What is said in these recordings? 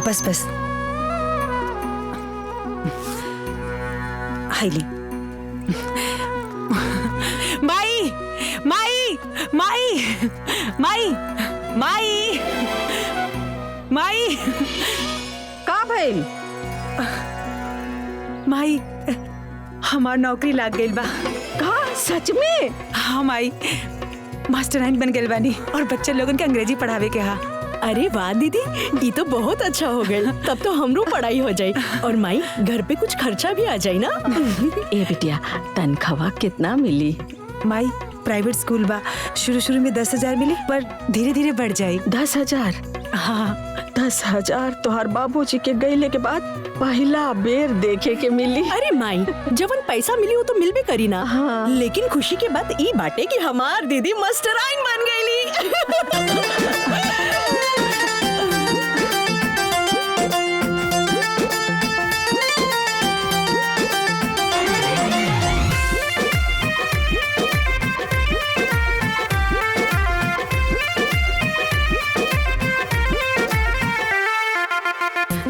बस बस highly माई माई माई माई माई माई का भइल? माई हमार नौकरी लाग गइल बा। का सच में? हाँ माई, मास्टरलाइन बन गइल बानी और बच्चे लोगन के अंग्रेजी पढ़ावे के। हाँ अरे वाह दीदी, ये तो बहुत अच्छा हो गई। तब तो हमरो पढ़ाई हो जाई और माई घर पे कुछ खर्चा भी आ जाए ना। ए बिटिया, तनख्वाह कितना मिली? माई प्राइवेट स्कूल बा, शुरू में 10,000 मिली पर धीरे धीरे बढ़ जाई। 10,000? हाँ 10,000 तोहर बाबूजी के गईले के बाद पहला बेर देखे के मिली। अरे माई, जवन पैसा मिली वो तो मिल भी करी ना। हाँ। लेकिन खुशी के बात ई बाटे कि हमार दीदी मास्टराइन बन गईली।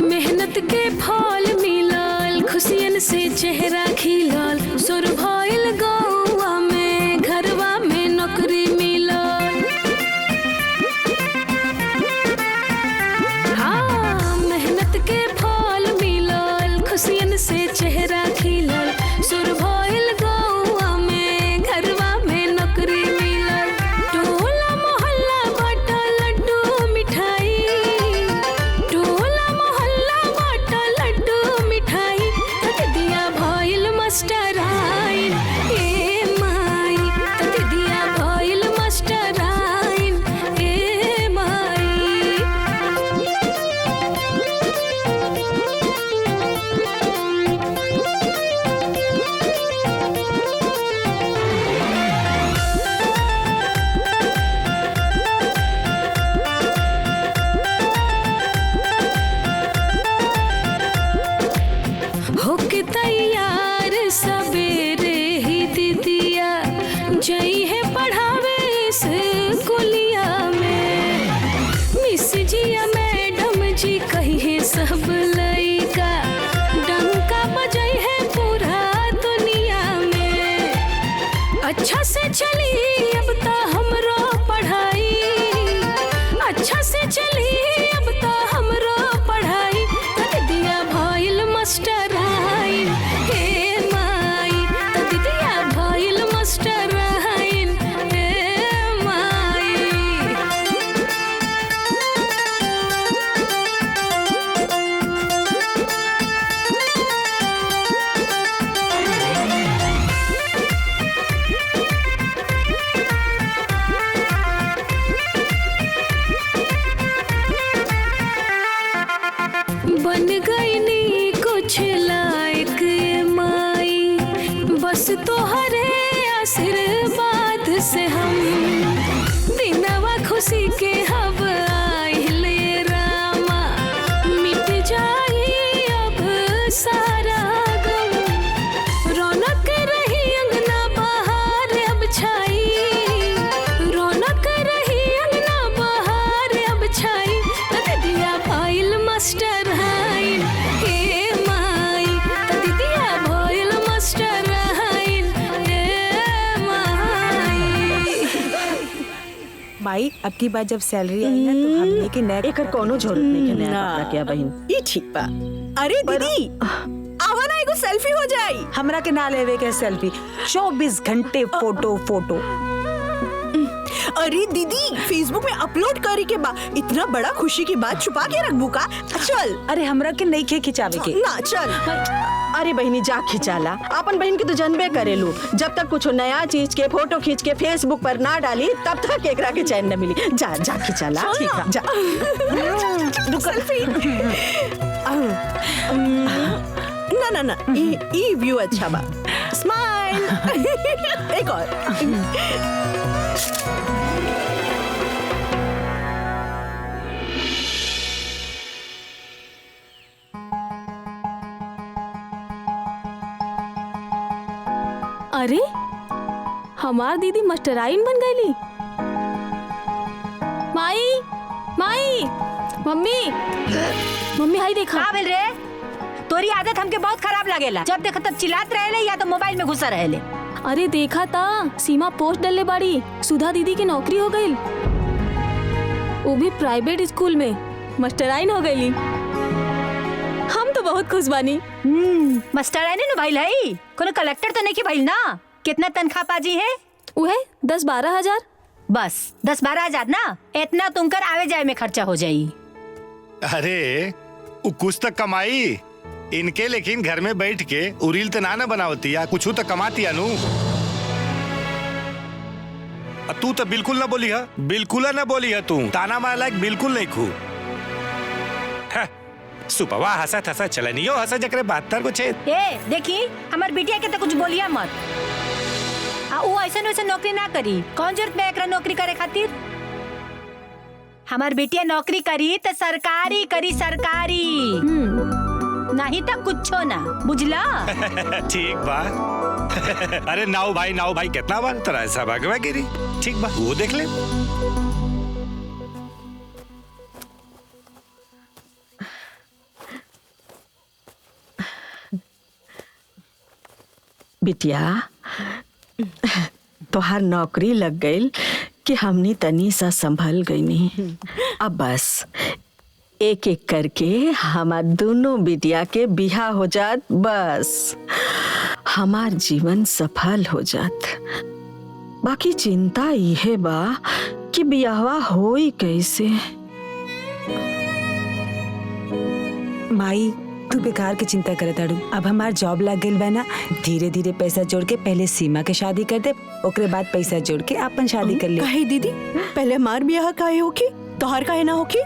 मेहनत के फल मिलल, खुशियन से चेहरा खिलल, सुर भइल गौवा में, घरवा में नौकरी मिलल। हाँ मेहनत के फल मिलल, खुशियन से चेहरा खिलल, सुर भइल गौवा में, घरवा में नौकरी मिलल। टोला मोहल्ला बाटल लड्डू मिठाई, टोला मोहल्ला बाटल लड्डू मिठाई, तक दिया भइल मास्टराइन। ए माई, तक दिया भइल मास्टराइन। ए माई। होके तैयार सवेरे ही दीदिया जई है पढ़ावे स्कूलिया में। मिस जिया मैडम जी कही है सब लइका, डंका बजई है पूरा दुनिया में। अच्छा से चली अब तो हमरो पढ़ाई, अच्छा से चली अब तो हमरो पढ़ाई, तक दिया भइल मास्टराइन। हे माई, तक दिया भइल मास्टराइन। हे माई। बन गई नी कुछ लायक ये माई, बस तोहरे आशीर्वाद से हम दिनवा खुशी के हब आइले रामा। मिट जाई अब सारा गम, रौनक रही अंगना बहार अब छाई, रौनक रही अंगना बहार अब छाई, तक दिया भइल मास्टराइन। हे माई, तक दिया भइल मास्टराइन। हे माई। माई अब की बार जब सैलरी आई ना तो हमने के नया एकर कोनो जरूरत नहीं के नया ना। कपड़ा के बहिन। ये ठीक बा। अरे दीदी, आवा ना एगो सेल्फी हो जाई। हमरा के ना लेवे के सेल्फी, 24 घंटे फोटो फोटो। अरे दीदी, फेसबुक में अपलोड करे के बा। इतना बड़ा खुशी की बात छुपा के रखबू का? चल। अरे हमरा के नहीं खिंचावे के। ना चल। अरे बहिनी जा खिंचाला, अपन बहन के तो जानबे करेलू। जब तक कुछ नया चीज के फोटो खींच के फेसबुक पर ना डाली तब तक एकरा के चैन न मिली। जा जा खिंचाला। ठीक है। जा। सेल्फी। ना ना ना, ये व्यू अच्छा बा। स्माइल। एक और। अरे हमार दीदी मास्टराइन बन गईली। माई माई मम्मी मम्मी हाई देखा। का भेल रे? तोरी आदत हमके बहुत खराब लागेला। जब देखो तब चिल्लात रहेले या तो मोबाइल में घुसा रहेले। अरे देखा था सीमा पोस्ट डलले बाड़ी, सुधा दीदी की नौकरी हो गई, वो भी प्राइवेट स्कूल में मास्टराइन हो गई। हम तो बहुत खुश बानी। मास्टराइन नु भाई है, कोनो कलेक्टर तो नहीं की भाई ना। कितना तनख्वाह पाजी है? वो है 10-12 हजार। बस 10-12 हजार ना, इतना तुमकर आवे जाए में खर्चा हो जाई। अरे वो कुछ तक कमाई इनके, लेकिन घर में बैठ के उरील तो ना बनावती या कुछ तो कमाती अनु। तू तो बिल्कुल ना बोली है, बिल्कुल ना बोली है तू। ताना मार लायक बिल्कुल नहीं खू। सुपवा हंसा थसा चलनियो हंसा जकरे 72 को छेद। ए देखी हमार बिटिया के तो कुछ बोलिया मत। वो ऐसा वैसा नौकरी ना करी। कौन जरूरत में एकरा नौकरी करे खातिर? हमार बिटिया नौकरी करी तो सरकारी करी, सरकारी नहीं तो कुछो ना, बुझला? ठीक बा। अरे नाव भाई कितना बार तरह ऐसा भागवा गिरी। ठीक बा, वो देख ले। बिटिया तोहार नौकरी लग गई कि हमनी तनी सा संभल गईनी। अब बस एक एक करके हमार दोनों बिटिया के बिहा हो जात, बस हमार जीवन सफल हो जात। बाकी चिंता इहे बा कि बियाहवा होई कैसे। माई तू बेकार के चिंता करत आड़ू। अब हमार जॉब लग गइल बा ना, धीरे धीरे पैसा जोड़ के पहले सीमा के शादी कर दे, ओकरे बाद पैसा जोड़ के अपन शादी कर ले। काहे दीदी? पहले हमार ब्याह काहे होखी, तोहार काहे ना होखी?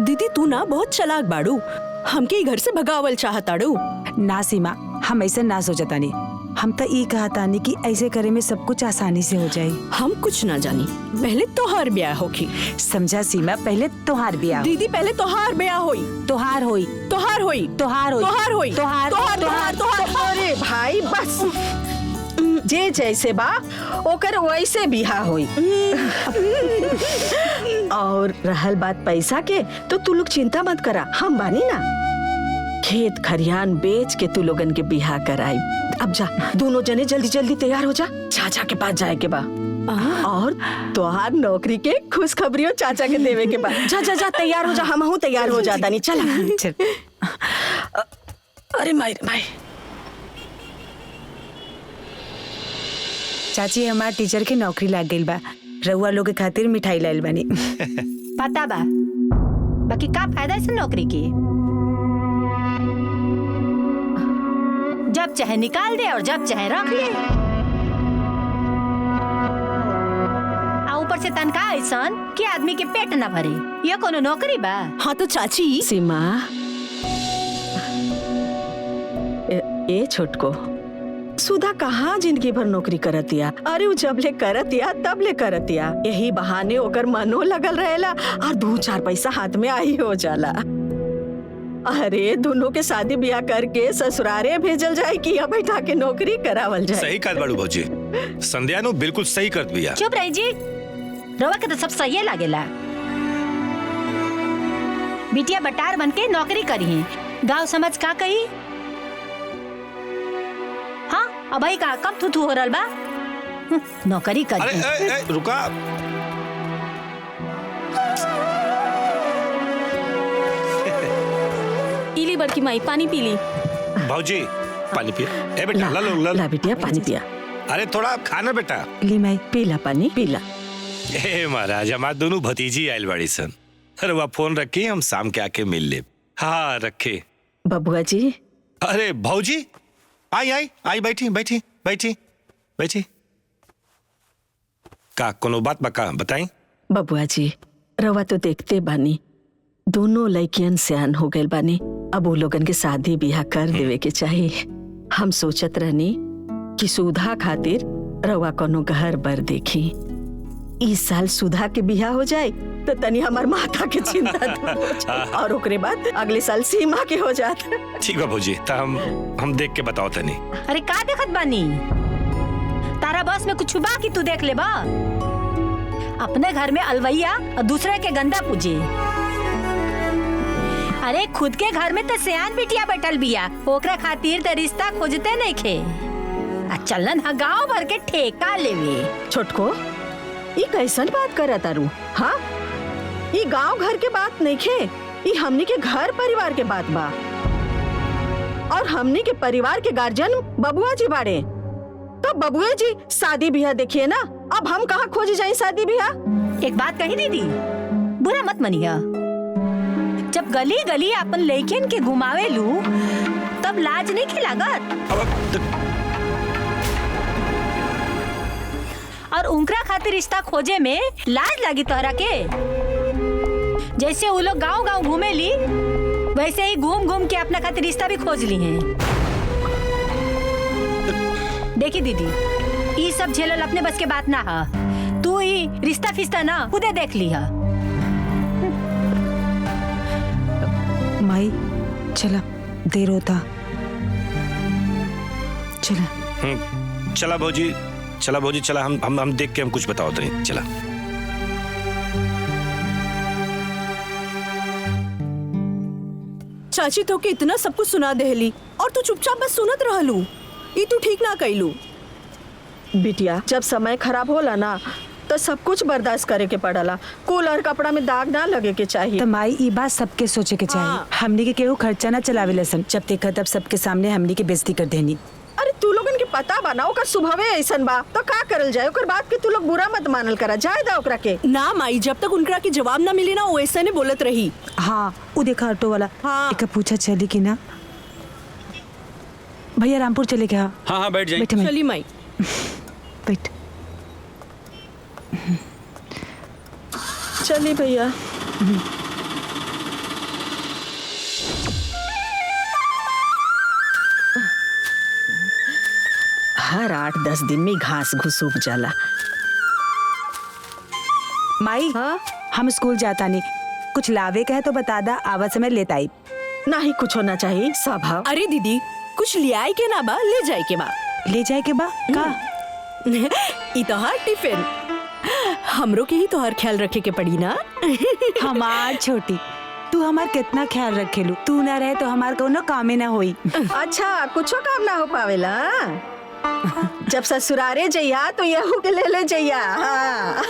दीदी तू ना बहुत चालाक बाड़ू, हमके ई घर से भगावल चाहताड़ू। ना सीमा, हम ऐसा ना सोचतानी। हम तो ई कहतानी कि ऐसे करे में सब कुछ आसानी से हो जाए। हम कुछ ना जानी, पहले तोहार ब्याह होखी। समझा सीमा, पहले तोहार ब्याह। दीदी पहले तोहार ब्याह होई, तोहार होई, तोहार होई, तोहार होई, तोहार होई, तोहार तोहार तोहार। अरे भाई बस, जे जैसे बा ओकर वैसे बिहा होई। और रहल बात पैसा के, तो तू लोग चिंता मत करा, हम बानी ना। खेत खरियान बेच के तू लोगन के बिहा कराई। अब जा दोनों जने जल्दी जल्दी तैयार हो जा, चाचा के पास जाए के बा। और तोहार नौकरी के खुशखबरियों चाचा के देवे के बा। जा जा जा तैयार हो जा, हम हूँ तैयार हो जाता नहीं। चला चल। अरे माई माई। चाची हमार टीचर के नौकरी लाग गइल बा, रउआ लोग के खातिर मिठाई लाइल बानी। पता बा, बाकी का फायदा इस नौकरी की? जब चाहे निकाल दे और जब चाहे रख ले। ऊपर से तनख्वाह ऐसन कि आदमी के पेट न भरे। ये कोनो नौकरी बा? हाँ तो चाची। सीमा, ए छोटको, सुधा कहाँ जिंदगी भर नौकरी करतिया। अरे वो जब ले करतिया तब ले करतिया, यही बहाने ओकर मनो लगल रहेला और 2-4 पैसा हाथ में आई हो जाला। अरे दोनों के शादी ब्याह करके ससुरारे भेजल जाए कि या बैठा के नौकरी करावल जाए। सही कहत बाड़ू भौजी, संध्या नु बिल्कुल सही करत बिया। चुप रही जी, रवा के तो सब सही लागेला। बिटिया बटार बन के नौकरी करी है, गाँव समझ का कही? हाँ अब भाई का कब थू हो रहा बा? नौकरी करी। अरे रुका, इली बड़की माई पानी पी ली। भौजी पानी पिया। ए बेटा ला लो ला बिटिया पानी पिया। अरे थोड़ा खाना बेटा। ली माई पीला पानी पीला। ए महाराज, हमार दोनों भतीजी आयल बाड़ी सन। अरे वह फोन रखी, हम शाम के आके मिल ले। हाँ रखे। बबुआ जी। अरे भौजी आई आई आई, बैठी बैठी बैठी बैठी। का कोनो बात बका बताई? बबुआ जी रवा तो देखते बानी, दोनों लड़कियन सियान हो गए बानी। अब वो लोगन के शादी ब्याह कर देवे के चाहिए। हम सोचत रहनी कि सुधा खातिर रवा कोनो घर बर देखी। इस साल सुधा के बियाह हो जाए तो तनी हमार माता के चिंता हो जाए, और ओकरे बाद अगले साल सीमा के हो जात। ठीक है भौजी, तो हम देख के बताओ तनी। अरे का देखत बानी? तारा बस में कुछ बा कि तू देख ले बा? अपने घर में अलवैया और दूसरे के गंदा पूजे। अरे खुद के घर में तो सियान बिटिया बैठल बिया, ओकरा खातिर तो रिश्ता खोजते नहीं खे। चलन हा गाँव भर के ठेका लेवे। छोटको, ये कैसन बात करत तारू? हाँ, ये गांव घर के बात नहीं खे, ये हमनी के घर परिवार के बात बा। और हमनी के परिवार के गार्जियन बबुआ जी बाड़े, तो बबुआ जी शादी ब्याह देखिए ना। अब हम कहाँ खोज जाए शादी ब्याह? एक बात कही दीदी, बुरा मत मनिया। जब गली गली अपन लड़कियन के घुमावे लू तब लाज नहीं खिलागत। और उनकरा खातिर रिश्ता खोजे में लाज लगी तोहरा के? जैसे वो लोग गांव गांव घूमे ली, वैसे ही घूम घूम के अपना खातिर रिश्ता भी खोज ली हैं। देखी दीदी, ये सब झेलल अपने बस के बात ना है। तू ही रिश्ता फिस्ता ना खुदे देख ली है। माई चला, देर होता। चला चला भौजी, चला भौजी, चला हम देख के हम कुछ बताओ तो नहीं। चला चाची तो के इतना सब कुछ सुना देहली और तू चुपचाप बस सुनत रहलू। ये तू ठीक ना कैलू। बिटिया, जब समय खराब होला ना तो सब कुछ बर्दाश्त करे के पड़ला। कूलर कपड़ा में दाग ना लगे के चाहिए। तो माई ये बात सबके सोचे के चाहिए। हाँ। हमनी के केहू खर्चा ना चलावे लसन, जब देखा तब सबके सामने हमनी के बेइज्जती कर देनी। अरे तू लोगन के पता बना ओकर स्वभावे ऐसन बा, तो का करल जाए? ओकर बात के तू लोग बुरा मत मानल करा, जाए दा ओकरा के। ना माई, जब तक उनकरा के जवाब ना मिली ना वो ऐसे ने बोलत रही। हाँ, वो देखा ऑटो वाला। हाँ। एक पूछा चली कि ना। भैया रामपुर चले क्या? हाँ हाँ बैठ जाइए। बैठे माई, चली माई। बैठ। चलिए भैया। हर 8-10 दिन में घास घुस उग जाला। माई हाँ? हम स्कूल जाता नहीं, कुछ लावे का है तो बता दा, आवत समय लेता आई। नहीं कुछ होना चाहिए स्वभाव। अरे दीदी, कुछ ले आए के ना बा, ले जाए के बा। ले जाए के बा का? ई तोहार टिफिन, हमरो के ही तोहार ख्याल रखे के पड़ी ना। हमार छोटी, तू हमार कितना ख्याल रखेलू। तू ना रहे तो हमार कोनो कामे ना होई। अच्छा, कुछो काम ना हो पावेला। जब ससुरारे जइया तो यहू के ले जइया। हाँ।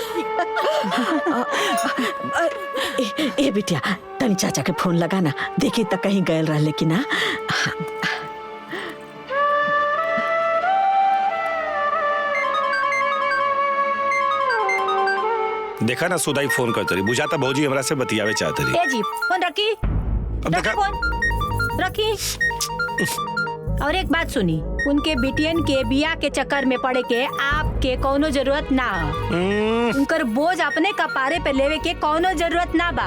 ए बिटिया, तनी चाचा के फोन लगा ना, देखी तक कहीं गए रहले कि ना। देखा ना, सुधाई फोन करते रही, बुझाता भौजी हमरा से बतियावे चाहते रही। ए जी, फोन रखी। अब रखी देखा, फोन, रखी। और एक बात सुनी, उनके बिटियन के बिया के चक्कर में पड़े के आपके कोनो जरूरत ना। उनकर बोझ अपने कपारे पे लेवे के कोनो जरूरत ना बा।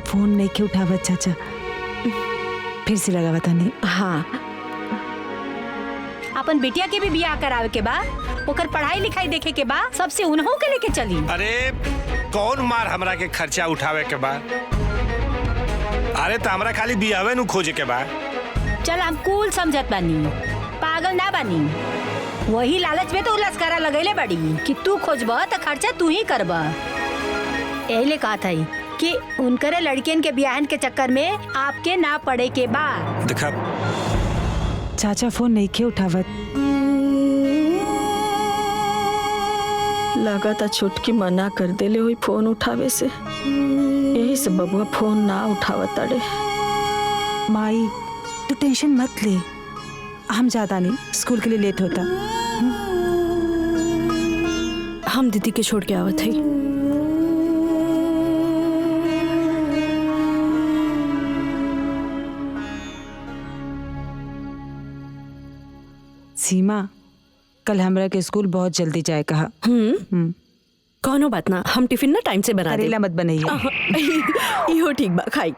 फोन नहीं के उठावत चाचा, फिर से लगावा तानी। हाँ, अपन बिटिया के भी बिया करावे के बा, ओकर पढ़ाई लिखाई देखे के बा, सबसे उन्हों के लेके चली। अरे कौन मार हमरा के खर्चा उठावे के बा? अरे तो हमरा खाली बियावे नु खोजे के बा। चल हम कूल समझत बानी, पागल ना बानी। वही लालच में तो लस्करा लगैले बड़ी कि तू खोजबा तो खर्चा तू ही करबा। एहिले कहा था कि उनकरे लड़कियन के बियाहन के चक्कर में आपके ना पड़े के बा। देखा चाचा फोन नहीं के उठावत। लगा था छुटकी मना कर देले हुई फोन उठावे से, यही से बबुआ फोन ना उठावत ताड़े। माई तू टेंशन मत ले, हम जाता नहीं, स्कूल के लिए लेट होता। हम दीदी के छोड़ के आवत है। सीमा, कल हमरा के स्कूल बहुत जल्दी जाए कहा। कौनो बात ना, हम टिफिन ना टाइम से बना दे। करेला मत बनइया। इहो ठीक बा, खाई।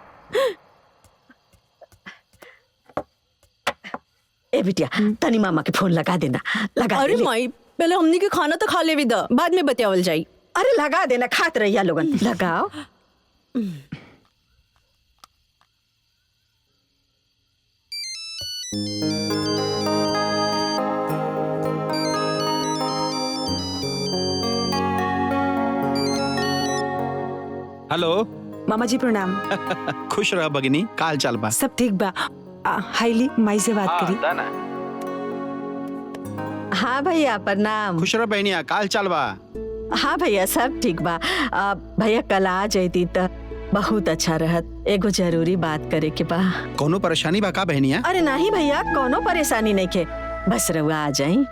ए बिटिया, तनी मामा के फोन लगा देना, लगा अरे दे। माई, पहले हमनी के खाना तो खा लेवी दा, बाद में बतियावल जाई। अरे लगा देना, खात रहिया लोगन, लगाओ। हेलो मामा जी प्रणाम। खुश रह भगिनी, काल चल बा। सब ठीक बा। हाईली माई से बात करी। हाँ भैया प्रणाम। खुश रह बहनिया, काल चल बा। हाँ भैया सब ठीक बा। भैया कल आ जैती त बहुत अच्छा रहत। एगो जरूरी बात करे के बा। कोनो परेशानी बा का बहनिया? अरे नहीं भैया, कोनो परेशानी नहीं के, बस रउआ आ जाई।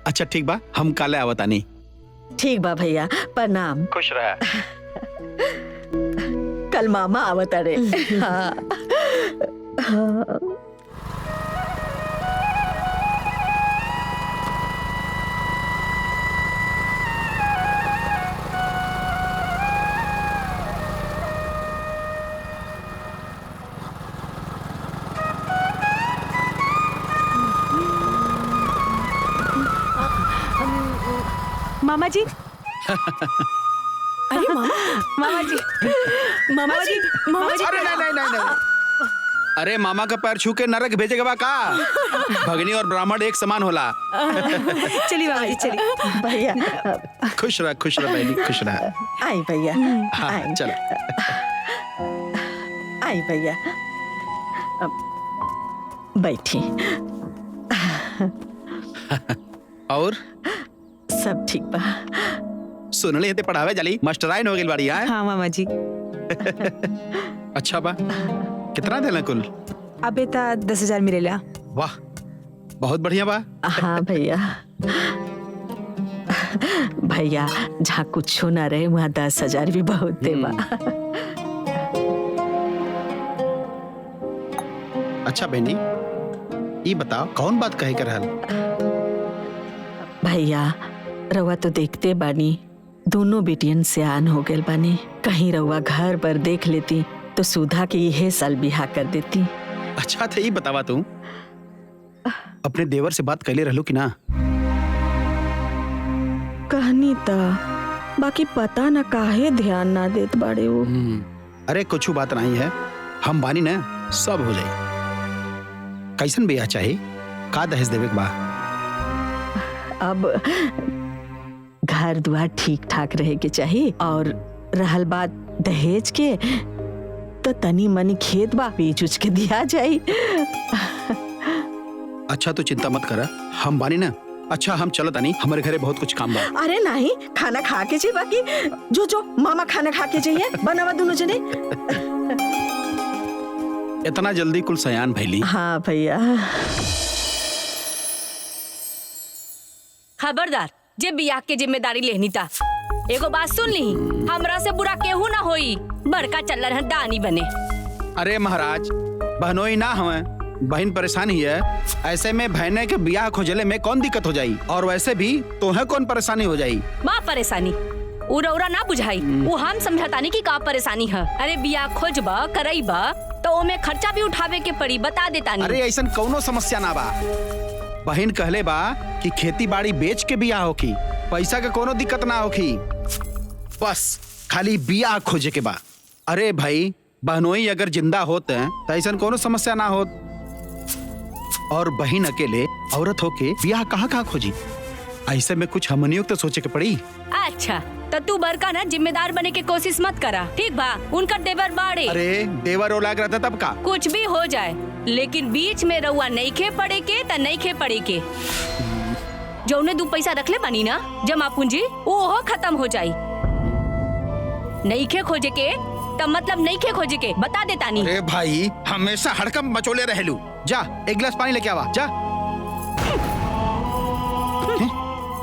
अच्छा ठीक बा, हम काले आवतानी। ठीक बा भैया, प्रणाम। खुश रह। कल मामा आवत रे। हाँ। हाँ। मामा जी। अरे मामा, मामा जी, मामा जी, मामा जी। अरे नहीं। अरे मामा का पैर छू के नरक भेजेगा बा का? भगनी और ब्राह्मण एक समान होला। चलिए मामा जी चलिए। भैया खुश रह बहनी, खुश रह। आई भैया। हाँ आई। चलो। आई भैया, बैठी। और सब ठीक बा। सुन ले ते पढ़ावे जाली मास्टराइन हो गेल बाड़ी। हाँ मामा जी। अच्छा बा, कितना देला कुल? अबे ता 10,000 मिलेला। वाह, बहुत बढ़िया बा। हाँ भैया। भैया जहाँ कुछ ना रहे वहाँ 10,000 भी बहुत दे बा। अच्छा बहनी, ये बताओ कौन बात कहे कर रहल? भैया रउआ तो देखते बानी, दोनों बेटियन से आन हो गए बानी। कहीं रउआ घर पर देख लेती तो सुधा के यह साल बिहा कर देती। अच्छा था, ये बतावा तू अपने देवर से बात कैले रहलू कि ना? कहनी ता, बाकी पता न काहे ध्यान ना देत बाड़े वो। अरे कुछ बात नहीं है, हम बानी ना, सब हो जाए। कैसन बिया चाहे, का दहेज देवे के बा? अब घर द्वार ठीक ठाक रहे के चाहिए, और रहल बात दहेज के, तो तनी मनी खेत बा बेच उच के दिया जाए। अच्छा तो चिंता मत करा, हम बानी ना। अच्छा हम चलत आनी, हमारे घरे बहुत कुछ काम बा। अरे नहीं, खाना खा के चाहिए। बाकी जो मामा खाना खा के चाहिए बनावा दोनों जने। इतना जल्दी कुल सयान भैली? हाँ भैया। खबरदार, जे बियाह के जिम्मेदारी लेनी था। एगो बात सुन ली, हमरा से बुरा केहू ना होई, बड़का चल रहा दानी बने। अरे महाराज, बहनोई ना हमें, बहन परेशान ही है। ऐसे में बहने के बियाह खोजले में कौन दिक्कत हो जाई? और वैसे भी तो है कौन परेशानी हो जाई? माँ परेशानी उरा ना बुझाई, वो हम समझातानी की का परेशानी है। अरे बियाह खोजबा करईबा तो ओमे खर्चा भी उठावे के पड़ी, बता देता नहीं। अरे ऐसा कौनो समस्या ना बा। बहन कहले बा कि खेती बाड़ी बेच के बियाह होखी, पैसा के कोनो दिक्कत ना होखी, बस खाली बियाह खोजे के बा। अरे भाई, बहनोई अगर जिंदा होते हैं तो ऐसा कोनो समस्या ना होत। और बहन अकेले औरत होके बियाह कहाँ खोजी? ऐसे में कुछ हमनियों तो सोचे के पड़ी। अच्छा तो तू बड़का ना जिम्मेदार बने के कोशिश मत करा, ठीक बा? उनका देवर बाड़े। अरे देवर ओलाग रहता तब का? कुछ भी हो जाए, लेकिन बीच में रउआ नहीं खे पड़े के त नहीं खे पड़े के। जौने 2 पैसा रखले बानी ना जमा पूंजी, वो खत्म हो जाई। नहीं खे खोजे के तब मतलब नहीं खे खोजे के, बता देता नहीं। अरे भाई, हमेशा हड़कम मचोले रहलू। जा एक गिलास पानी लेके आवा, जा।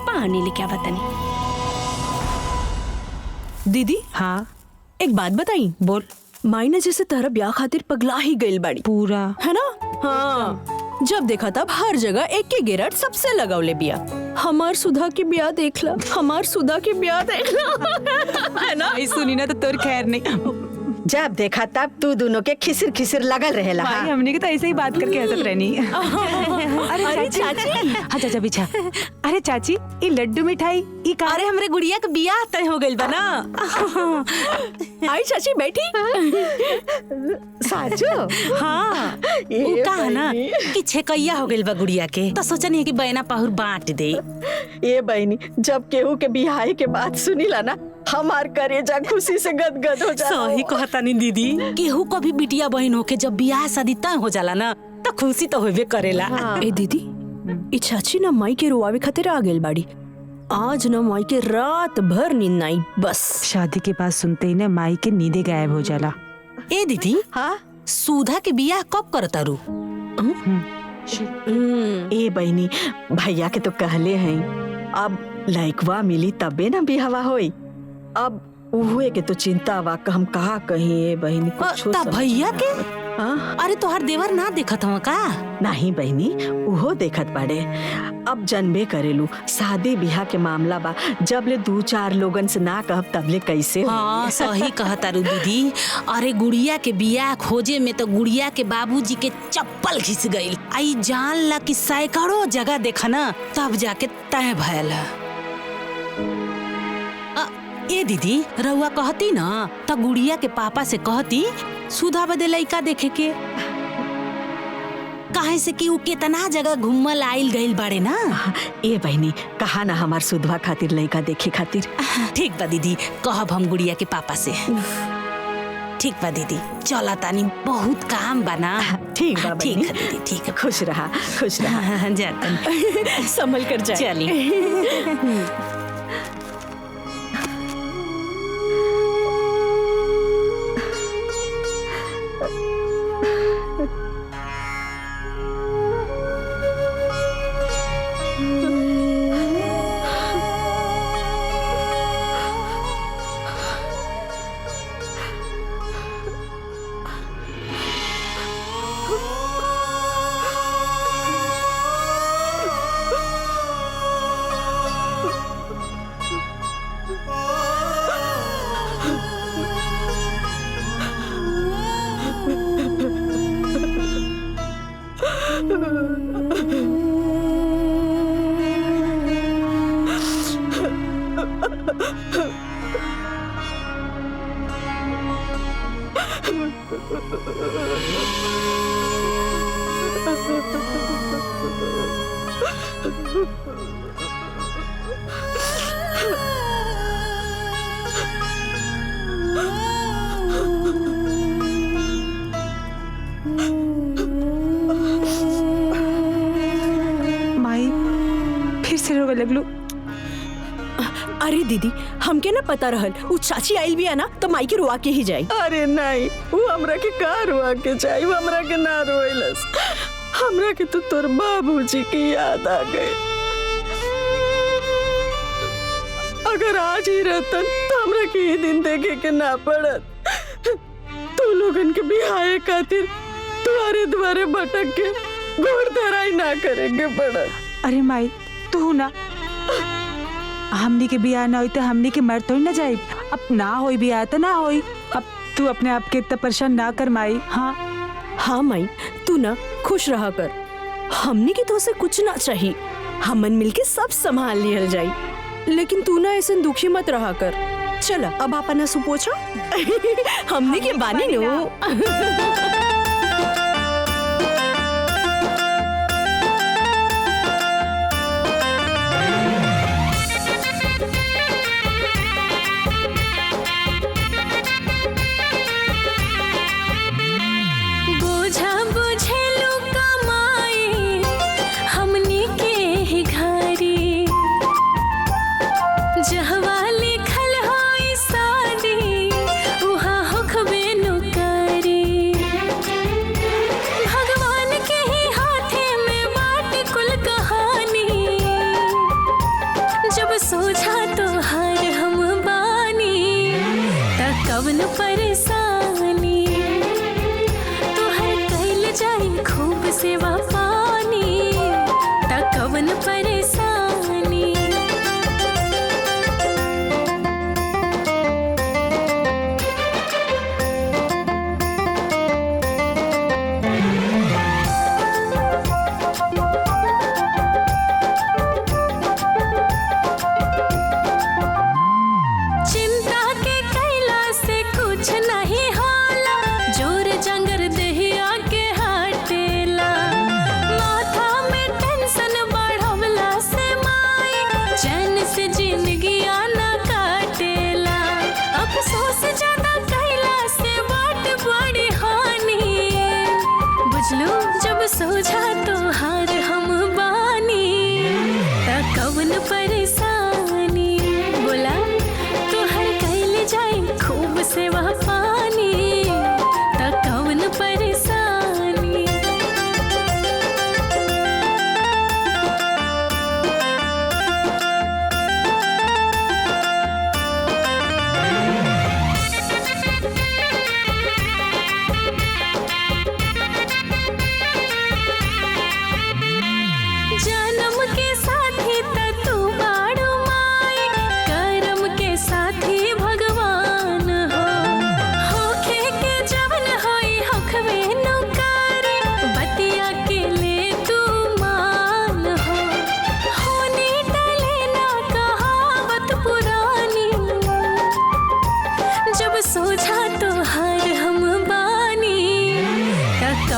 पानी लेके आवा तनी। दीदी, हाँ एक बात बताई। बोल। माई ने जैसे तारा ब्याह खातिर पगला ही गइल बाड़ी, पूरा है ना? हाँ, जब देखा तब हर जगह एक के गिरट सबसे लगावले बिया। हमार सुधा की ब्याह देखला, हमार सुधा की ब्याह देखला। है ना? सुनी ना तो तोर खैर नहीं। जब देखा तब तू दोनों के खिसिर खिसिर लगल रहेला। भाई हाँ? हमने के तो ऐसे ही बात करके हंसत रहनी। अरे चाची। हाँ चाचा पीछा। अरे चाची, ये लड्डू मिठाई ये का? अरे हमरे गुड़िया का बियाह तय हो गइल बा ना। आई चाची बैठी। साजो। हाँ, वो कहा ना कि छेकैया हो गइल बा गुड़िया के, तो सोचनी है कि बहना पाहुर बांट दे। ये बहनी, जब केहू के बिहाई के बात सुनीला ना हमार करेजा खुशी से गदगद हो जाता। सही कहता नहीं दीदी, केहू कभी बिटिया बहन होके जब बियाह शादी तय हो जाला ना तो खुशी तो होबे करेला। ए दीदी, ई चाची ना माई के रोआवे खातिर आ गेल बाड़ी। आज ना माई के रात भर नींद नहीं बस। शादी के बाद सुनते ही ना माई के नींदे गायब हो जाला। ए दीदी, हाँ सुधा के बियाह कब करता रू? ए बहनी, भैया के तो कहले हैं अब लइकवा मिली तबे ना बिहवा होई। अब उहुए के तो चिंता बा, हम कहा कहीं ए बहनी कुछ ता भैया के? हाँ? अरे तोहर देवर ना देखत हवा का? नहीं बहनी, उहो देखत बाड़े। अब जनबे करेलू शादी बियाह के मामला बा, जब ले 2-4 लोगन से ना कहब तबले कैसे होई? हाँ सही कहता रू दीदी। अरे गुड़िया के बियाह खोजे में तो गुड़िया के बाबूजी के चप्पल घिस गईल। आई जान ला कि सैकड़ों जगह देखा ना तब जाके तय भयल। ए दीदी, रउआ कहती ना त गुड़िया के पापा से कहती सुधा बदे लइका देखे के, काहे से कि उ केतना जगह घूमल आइल गइल बाड़े ना। ए बहनी, कहा ना हमार सुधवा खातिर लइका देखे खातिर। ठीक बा दीदी, कहब हम गुड़िया के पापा से। ठीक बा दीदी, चला तानी, बहुत काम बा ना। ठीक बा ठीक बहनी। है दीदी, ठीक है। खुश रहा, खुश रहा। जाता संभल कर जा। चलिए। माई फिर से रोवे लगलू। अरे दीदी, हमके ना पता रहल उ चाची आइल भी है ना तो माई के रोआ के ही जाई। अरे नहीं, वो हमरा के का रोआ के चाहिए, वो हमरा के ना रोइलस। हमरा के तो तोर बाबूजी की याद आ गई। अगर आज ही रहतन तो हमरा के ये दिन देखे के ना पड़त। तू लोगन के बिहाए खातिर तुम्हारे द्वारे भटक के घोड़ धराई ना करेंगे पड़त। अरे माई तू ना, हमनी के बियाह ना होई तो हमनी के मर थोड़ी ना जाई। अब ना होई बियाह तो ना होई। अब तू अपने आप के इतना परेशान ना कर माई। हाँ हाँ माई, तू ना खुश रहा कर। हमने की तो से कुछ ना चाहिए, हमन मिलके सब संभाल लियल जाई। लेकिन तू ना ऐसे दुखी मत रहा कर। चला अब आपन सु पूछो। हमने के बानी नो। चैन से जिंदगी आना काटेला।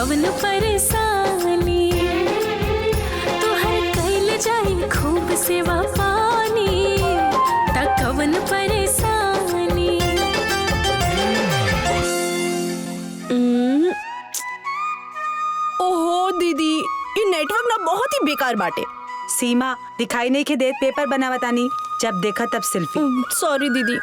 कवन परेशानी तोहर कैल जाए खूब सेवा पानी त कवन परेशानी। ओहो दीदी, ये नेटवर्क ना बहुत ही बेकार बाटे। सीमा दिखाई नहीं के देत पेपर बनावतानी, जब देखा तब सेल्फी। सॉरी दीदी।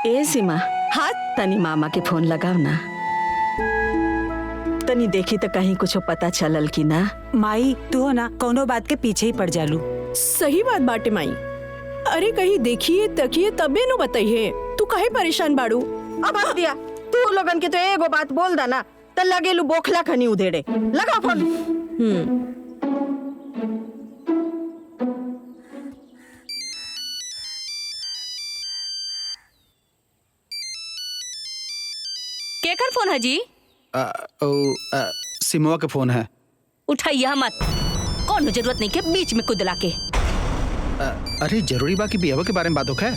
ए सीमा, हाँ तनी मामा के फोन लगाव ना, तनी देखी तो कहीं कुछ पता चलल की ना। माई तू हो ना कोनो बात के पीछे ही पड़ जालू। सही बात बाटे माई। अरे कहीं देखिए तकिए तबे नु बताइए, तू काहे परेशान बाड़ू? अब आ दिया तू लोगन के तो एगो बात बोल दा ना त लगेलू बोखला खनी उधेड़े। लगा फोन। केकर फोन है जी? सिमवा का फोन है। उठाइया मत, कौन जरूरत नहीं के बीच में कुदला के। अरे जरूरी बा कि बियाह के बारे में बात होखे,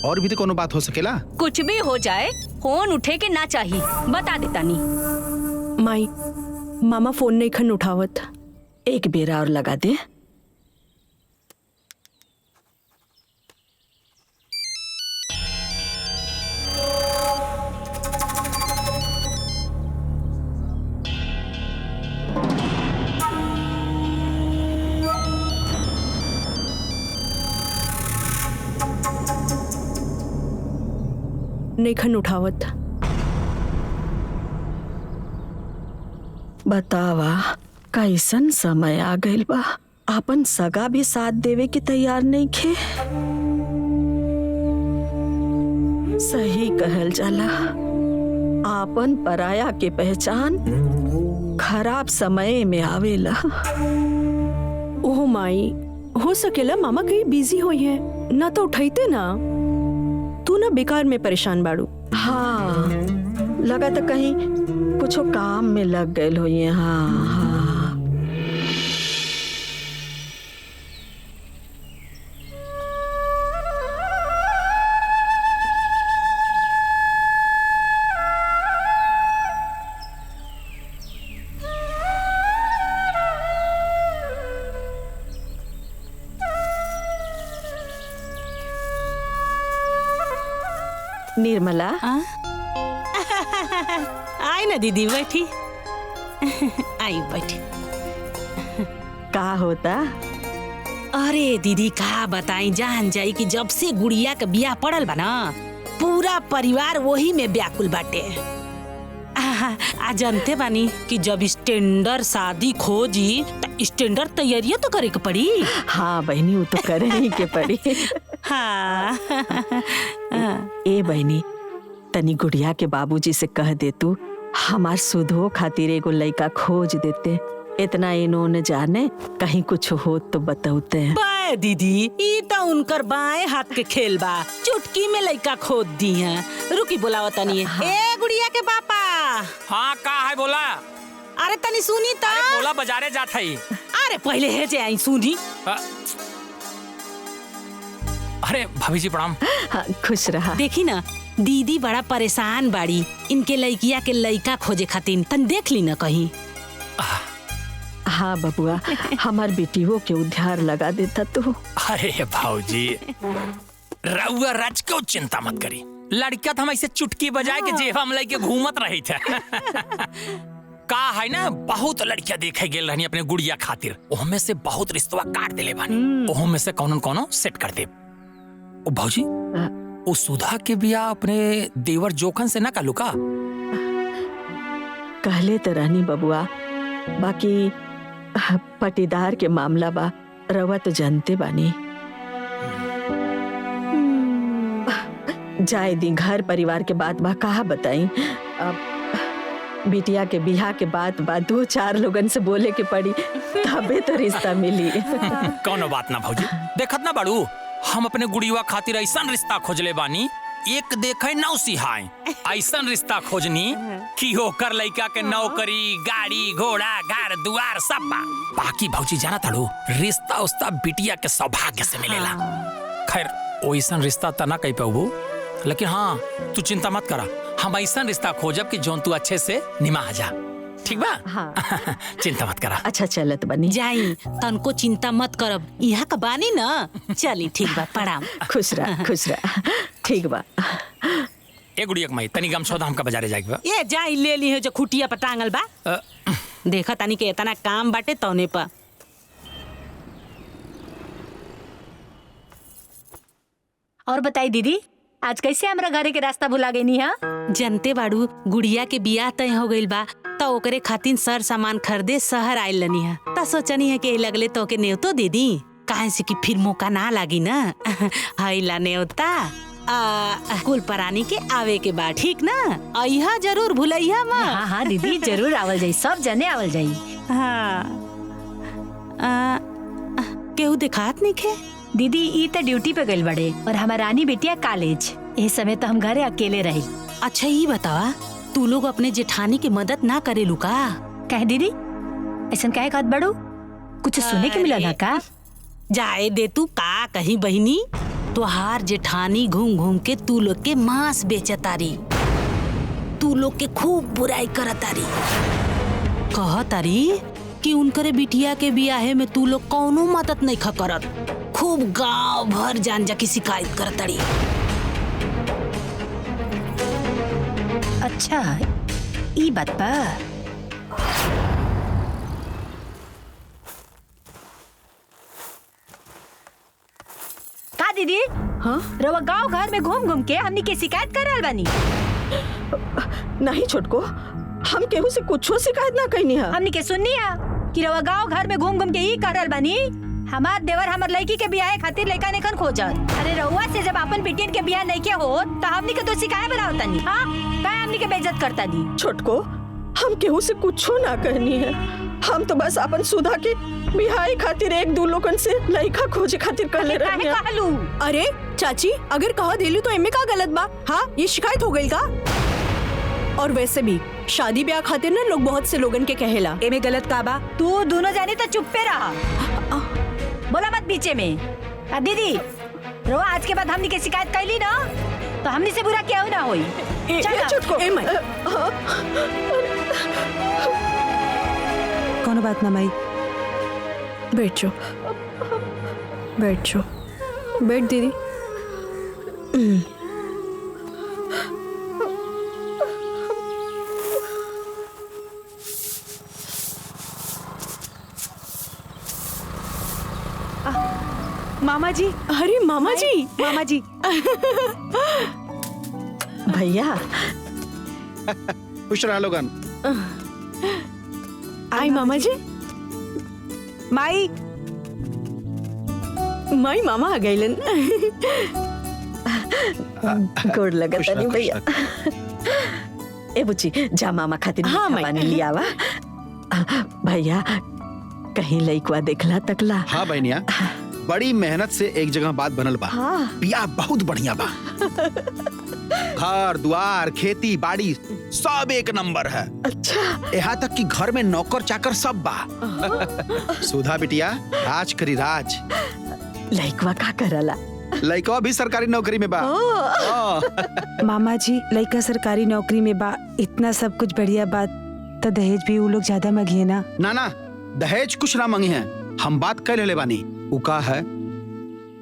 और भी तो कोनो बात हो सकेला। कुछ भी हो जाए फोन उठे के ना चाहिए, बता देता नहीं। माई मामा फोन नहीं खन उठावत। एक बेरा और लगा दे। नहीं खन उठावत। बतावा कैसन समय आ गइल बा, आपन सगा भी साथ देवे के तैयार नहीं खे। सही कहल जाला, आपन पराया के पहचान खराब समय में आवेला। ओह माई, हो सकेला मामा कहीं बिजी हुई है ना, तो उठाइते ना। तू ना बेकार में परेशान बाड़ू। हाँ लगा तो कहीं कुछ काम में लग गए हो ये। हाँ हाँ निर्मला, आई ना दीदी, बैठी। आई बैठी। का होता? अरे दीदी का बताई, जान जाई कि जब से गुड़िया के बियाह पड़ल बा ना, पूरा परिवार वही में व्याकुल बाटे। आ जानते बानी कि जब स्टैंडर्ड शादी खोजी तो स्टैंडर्ड तैयारियां तो करे के पड़ी। हाँ बहनी, वो तो करे ही के पड़ी। हाँ। ए बहनी, तनी गुड़िया के बाबूजी से कह दे तू हमार सुधो खातिर एगो लड़का खोज देते। इतना इन्होंने जाने, कहीं कुछ हो तो बताते हैं। बाय दीदी, ई तो उनकर बाएं हाथ के खेल बा, चुटकी में लड़का खोद दी है। रुकी बुलाओ तनी। हाँ। ए गुड़िया के पापा। हाँ का है बोला? अरे तनी सुनी ता। अरे बोला बाजारे जात है। अरे पहले है जे आई सुनी। अरे भाभी जी प्रणाम। हाँ, खुश रहा। देखी ना दीदी बड़ा परेशान बाड़ी, इनके लड़किया के लड़का खोजे खातिर, तन देख ली ना कहीं। हाँ बबुआ, हमार बेटियों के उद्धार लगा देता तू। अरे भाऊजी, रउआ राज क्यों चिंता मत करी, लड़का तो हम ऐसे चुटकी बजाए के जेब हम लेके घूमत रही थे। का है ना, बहुत लड़कियां देखे गेल रहनी अपने गुड़िया खातिर, ओहमे से बहुत रिश्तवा काट देले बानी, ओहमे से कौन कौन सेट कर दे। ओ भाऊजी, ओ सुधा के बिया अपने देवर जोखन से ना कालू का? कहले तो रहनी बबुआ, बाकी पटीदार के मामला बा, रवा तो जानते बानी। जाए दी, घर परिवार के बात बा, कहा बताई। अब बिटिया के बियाह के बात बा, 2-4 लोगन से बोले के पड़ी, तबे तो रिश्ता मिली। कौनो बात ना भाऊजी, देखत ना बाड़ू, हम अपने गुड़िया खातिर ऐसा रिश्ता खोजले बानी एक देखे नौ सिहाय ऐसा रिश्ता खोजनी कि होकर लड़का के नौकरी गाड़ी घोड़ा घर दुआर सब बा। बाकी भौजी जाना ताड़ू रिश्ता उस्ता बिटिया के सौभाग्य से मिलेला। खैर वैसा रिश्ता त ना कह पाबू, लेकिन हाँ तू चिंता मत करा, हम ऐसा रिश्ता खोजब कि जोन तू अच्छे से निमा जा। ठीक बा? हाँ। चिंता मत करा। अच्छा चलत बनी। जाई तनको चिंता मत करब, यहाँ का बानी न। चली ठीक बा, प्रणाम। खुश रह। ठीक बा। ए गुड़िया के माई तनी गम सौदा हमका बाजारे जाके बा। ये जाई ले ली है जो खुटिया पर टांगल बा। देखा तनी के इतना काम बाटे तौने पर। और बताई दीदी, आज कैसे हमरा घरे के रास्ता भुला गई हा? जनते बाड़ू गुड़िया के बियाह तय हो गइल बा, त ओकरे खातिर सर सामान खरीदे शहर आइल लनी है। त सोचनी है कि लगले तो के न्योतो दे दी, काहे से कि फिर मौका ना लागी ना। हईला न्योता कुल परानी के आवे के बाद, ठीक ना? अइहा जरूर भुलैया माँ। हाँ हाँ दीदी जरूर आवल जाई, सब जने आवल जाई। हाँ केहू दिखात नहीं खे? दीदी ई त ड्यूटी पे गइल बड़े और हमार रानी बेटिया कॉलेज। इस समय तो हम घरे अकेले रही। अच्छा ये बतावा, तू लोग अपने जेठानी की मदद ना करेलू का? कहे दीदी ऐसा काहे कहत बड़ू? कुछ सुने के मिला ना का? जाए दे तू का कहीं बहिनी, तुहार जेठानी घूम घूम के तू लोग के मांस बेचतारी, तू लोग के खूब बुराई करतारी। कहतारी कि उनकरे बिटिया के बियाहे में तू लोग कौनो मदद नहीं खा करत, खूब गांव भर जान जा की शिकायत करतारी। अच्छा ई बात बा। का दीदी? हाँ रवा गांव घर में घूम घूम के हमनी के शिकायत कर रहल बानी। नहीं छोटको, हम केहू से कुछो शिकायत ना कइनी है। हमनी के सुननी है कि रवा गांव घर में घूम घूम के ई कर रहल बानी हमार देवर हमार लड़की के बियाह खातिर लड़का नेखन खोजत। अरे रउआ से जब अपन बिटियन के बियाह नहीं के हो तो हमनी के तो शिकायत बनावता नहीं। हाँ काय हमनी के बेइज्जत करता दी? छोटको, हम केहू से कुछो ना कहनी है, हम तो बस अपन सुधा के बिहाई खातिर एक दो लोगन से लड़का खोजे खातिर कहले रहनी है। कहलू? अरे चाची अगर कह देलू तो एमे का गलत बा? हाँ ये शिकायत हो गई का? और वैसे भी शादी ब्याह खातिर ना लोग बहुत से लोगन के कहेला। एमे गलत का बा? तू दोनों जाने तो चुप पे रहा, बोला मत बीचे में। दीदी रो आज के बाद हमनी के शिकायत कैली ना तो हमनी से बुरा क्या ना होई। कोनो बात ना माई। बैठ जाओ, बैठ जाओ, बैठ दीदी। मामा जी। अरे मामा जी। मामा जी। भैया खुश रहा लोगन। आई मामा जी। माई माई मामा आ गइलन। गोड़ लगता नहीं भैया। ए बुच्ची जा मामा खातिर हाँ, पानी लिया वा। भैया कहीं लइकवा देखला तकला? हाँ बहनिया, बड़ी मेहनत से एक जगह बात बनल बा। हाँ। बियाह बहुत बढ़िया बा। घर द्वार खेती बाड़ी सब एक नंबर है। अच्छा यहाँ तक कि घर में नौकर चाकर सब बा। सुधा बिटिया राज करी राज। लइकवा का करला? लइकवा भी सरकारी नौकरी में बा। मामा जी लइका सरकारी नौकरी में बा, इतना सब कुछ बढ़िया बात, तो दहेज भी वो लोग ज्यादा मांगिए ना? ना दहेज कुछ ना मांगे हैं, हम बात कर ले बानी। उ का है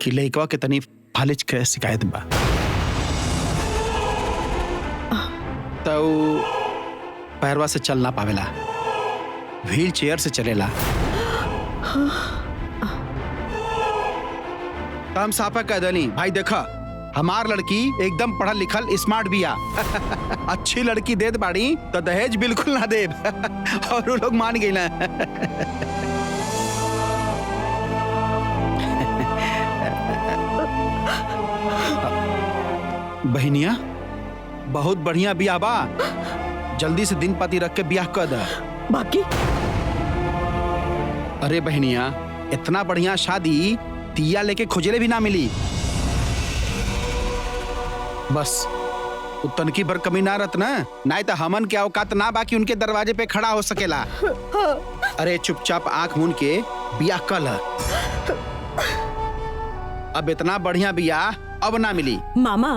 कि लइकवा के तनी फालिज के शिकायत बा, तो पैरवा से चल ना पावेला, व्हील चेयर से चलेला। तो हम साफा कह दनी भाई देखा हमार लड़की एकदम पढ़ल लिखल स्मार्ट बिया। अच्छी लड़की देत बाड़ी तो दहेज बिल्कुल ना देब। और वो लोग मान गई ना। बहनिया बहुत बढ़िया बिया बा, जल्दी से दिन पाती रख के ब्याह कर दे। बाकी अरे बहनिया इतना बढ़िया शादी तिया लेके खोजले भी ना मिली। बस उतन की भर कमी ना रत ना, नहीं तो हमन के औकात ना बाकी उनके दरवाजे पे खड़ा हो सकेला। अरे चुपचाप आंख मूंद के बियाह कल। अब इतना बढ़िया बियाह अब ना मिली। मामा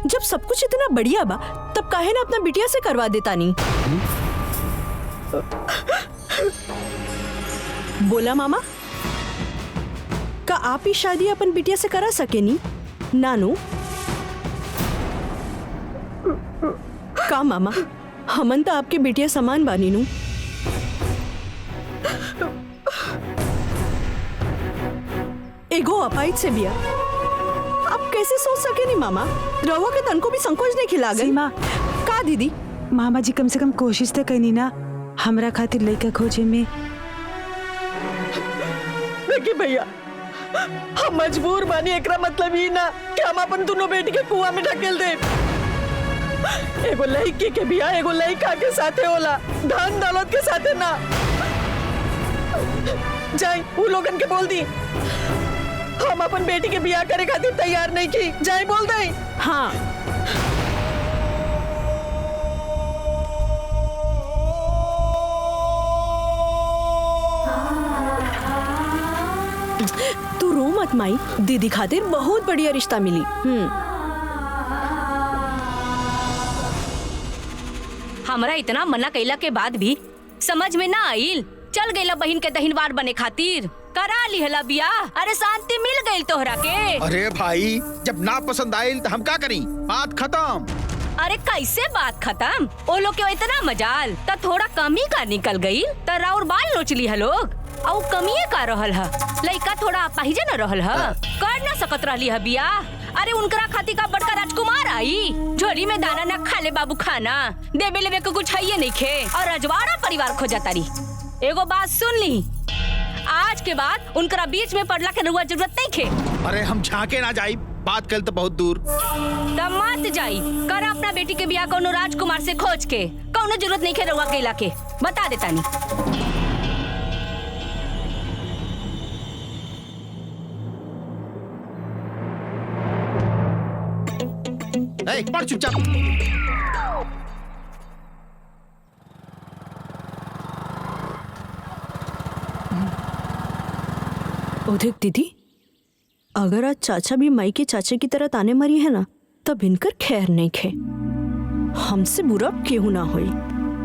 जब सब कुछ इतना बढ़िया बा तब काहे ना अपना बिटिया से करवा देता नहीं। बोला मामा, का आप ही शादी अपन बिटिया से करा सके नी? नानू का मामा, हमन तो आपके बिटिया समान बानी नू। एगो अपाइज से बिया आप कैसे सोच सके नी मामा? रहुआ के तन को भी संकोच नहीं खिला गई। सीमा, का दीदी? मामा जी कम से कम कोशिश तो करी ना हमरा खातिर लड़का खोजे में। देखिए भैया, हम मजबूर बानी, एकरा मतलब ही ना कि हम अपन दोनों बेटी के कुआं में ढकेल दे। एगो लड़की के बियाह एगो लड़का के साथे होला, धन दौलत के साथे ना। जाई वो लोगन के बोल दी हम अपन बेटी के बियाह करे खातिर तैयार नहीं की। जाई बोल दे। हाँ तू रो मत माई, दीदी खातिर बहुत बढ़िया रिश्ता मिली। हमरा इतना मना कैला के बाद भी समझ में ना आइल। चल गईला बहन के दहिनवार बने खातिर, करा लिहला बियाह। अरे शांति मिल गई तोहरा के। अरे भाई जब ना पसंद आयल तो हम का करी? बात खत्म। अरे कैसे बात खत्म? ओ लोग के इतना मजाल त थोड़ा कमी का निकल गई त राउर बाल नोच ली लोग। और कमिए का रहल है, लइका थोड़ा अपाहिजे न रहल है, कर ना सकत रहली है बियाह। अरे उनकरा खातिर का बड़का राजकुमार आई, झोली में दाना न खा ले बाबू खाना, देवे लेवे को कुछ है नहीं खे, और रजवाड़ा परिवार खो जाता रही। एगो बात सुन ली, आज के बाद उनकरा बीच में पड़ला के रुआ जरूरत नहीं खे। अरे हम झांके ना जाई, बात कल तो बहुत दूर। तब मत जाई, कर अपना बेटी के बियाह कोनो राजकुमार से खोज के, कोनो जरूरत नहीं खे रुआ के इलाके, बता देता नहीं। पढ़ चुपचाप। देख दीदी, अगर आज चाचा भी माई के चाचे की तरह ताने मरी है ना, तब इनकर खैर नहीं खे। हमसे बुरा क्यों ना होई,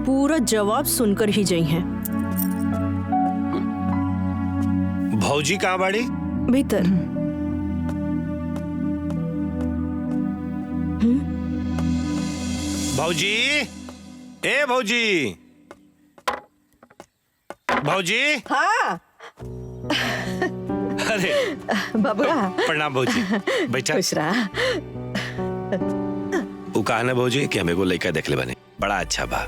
पूरा जवाब सुनकर ही जाई हैं। भौजी कहाँ बाड़ी? भीतर। भौजी, ए भौजी, भौजी। हाँ अरे बबुआ, प्रणाम भौजी, बैठा। खुश रहा। उ कहा ना भौजी कि हमें को लड़का देख ले बने, बड़ा अच्छा बा,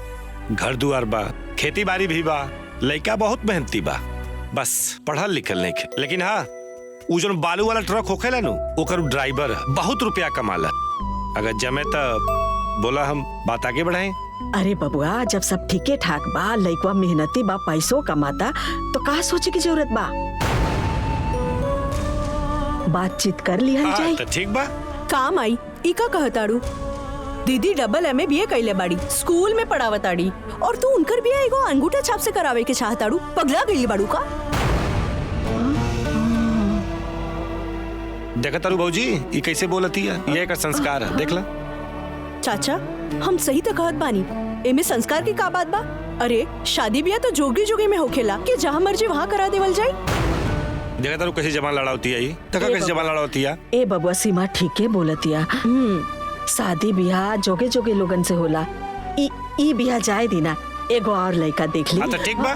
घर दुआर बा, खेती बाड़ी भी बा, लड़का बहुत मेहनती बा, बस पढ़ल लिखल नहीं खे। लेकिन हाँ, उ जो बालू वाला ट्रक होखेला नु, ओकर ड्राइवर बहुत रुपया कमाला। अगर जमे तो बोला हम बात आगे बढ़ाएं। अरे बबुआ, जब सब ठीके ठाक बा, लइकवा मेहनती बा, पैसों कमाता, तो कहा सोचे की जरूरत बा? बातचीत कर लिया जाए तो ठीक बा। काम आई इका कहताड़ू, दीदी डबल MA BA कैले बाड़ी, स्कूल में पढ़ावताड़ी, और तू उनकर बिया एगो अंगूठा छाप से करावे के चाहताड़ू। पगला गई बाड़ू का? देखा तारू भौजी, ये कैसे बोलती है, ये एक संस्कार है, देख ला। चाचा, हम सही तो कहत बानी, एमे संस्कार की का बात बा? अरे शादी बिया तो जोगी जोगी में होखेला कि जहाँ मर्जी वहाँ करा देवल जाए। देखा तारू कैसे जबान लड़ावती है, ये देखा कैसे जबान लड़ावती है। ए बबुआ, सीमा ठीके बोलतिया। शादी बियाह जोगे जोगे लोगन से होला, ई बियाह जाए दीना, एगो और लड़का देख ली। हाँ तो ठीक बा,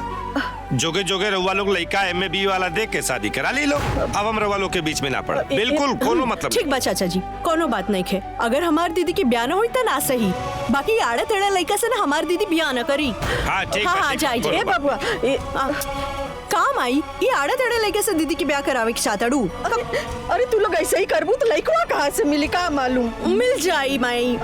जोगे जोगे रउआ लोग लड़का MA BA वाला देख के शादी करा ली लो। अब हम रउआ लोग के बीच में ना पड़ा, बिल्कुल कोनो मतलब। ठीक बा चाचा जी, कोनो बात नहीं खे। अगर हमार दीदी की ब्याह न हुई तो ना सही, बाकी आड़े तेड़े लड़का से ना हमार दीदी ब्याह न करी। हाँ ठीक हाँ बा, हाँ ठीक जाए बा, जाए कोनो बबुआ। काम आई, ये आड़े तेड़े लड़के से दीदी की ब्याह करावे के चाहताड़ू। अरे तू लोग ऐसे ही करबू तो लइकवा कहाँ से मिली, का मालूम? मिल जाई माई।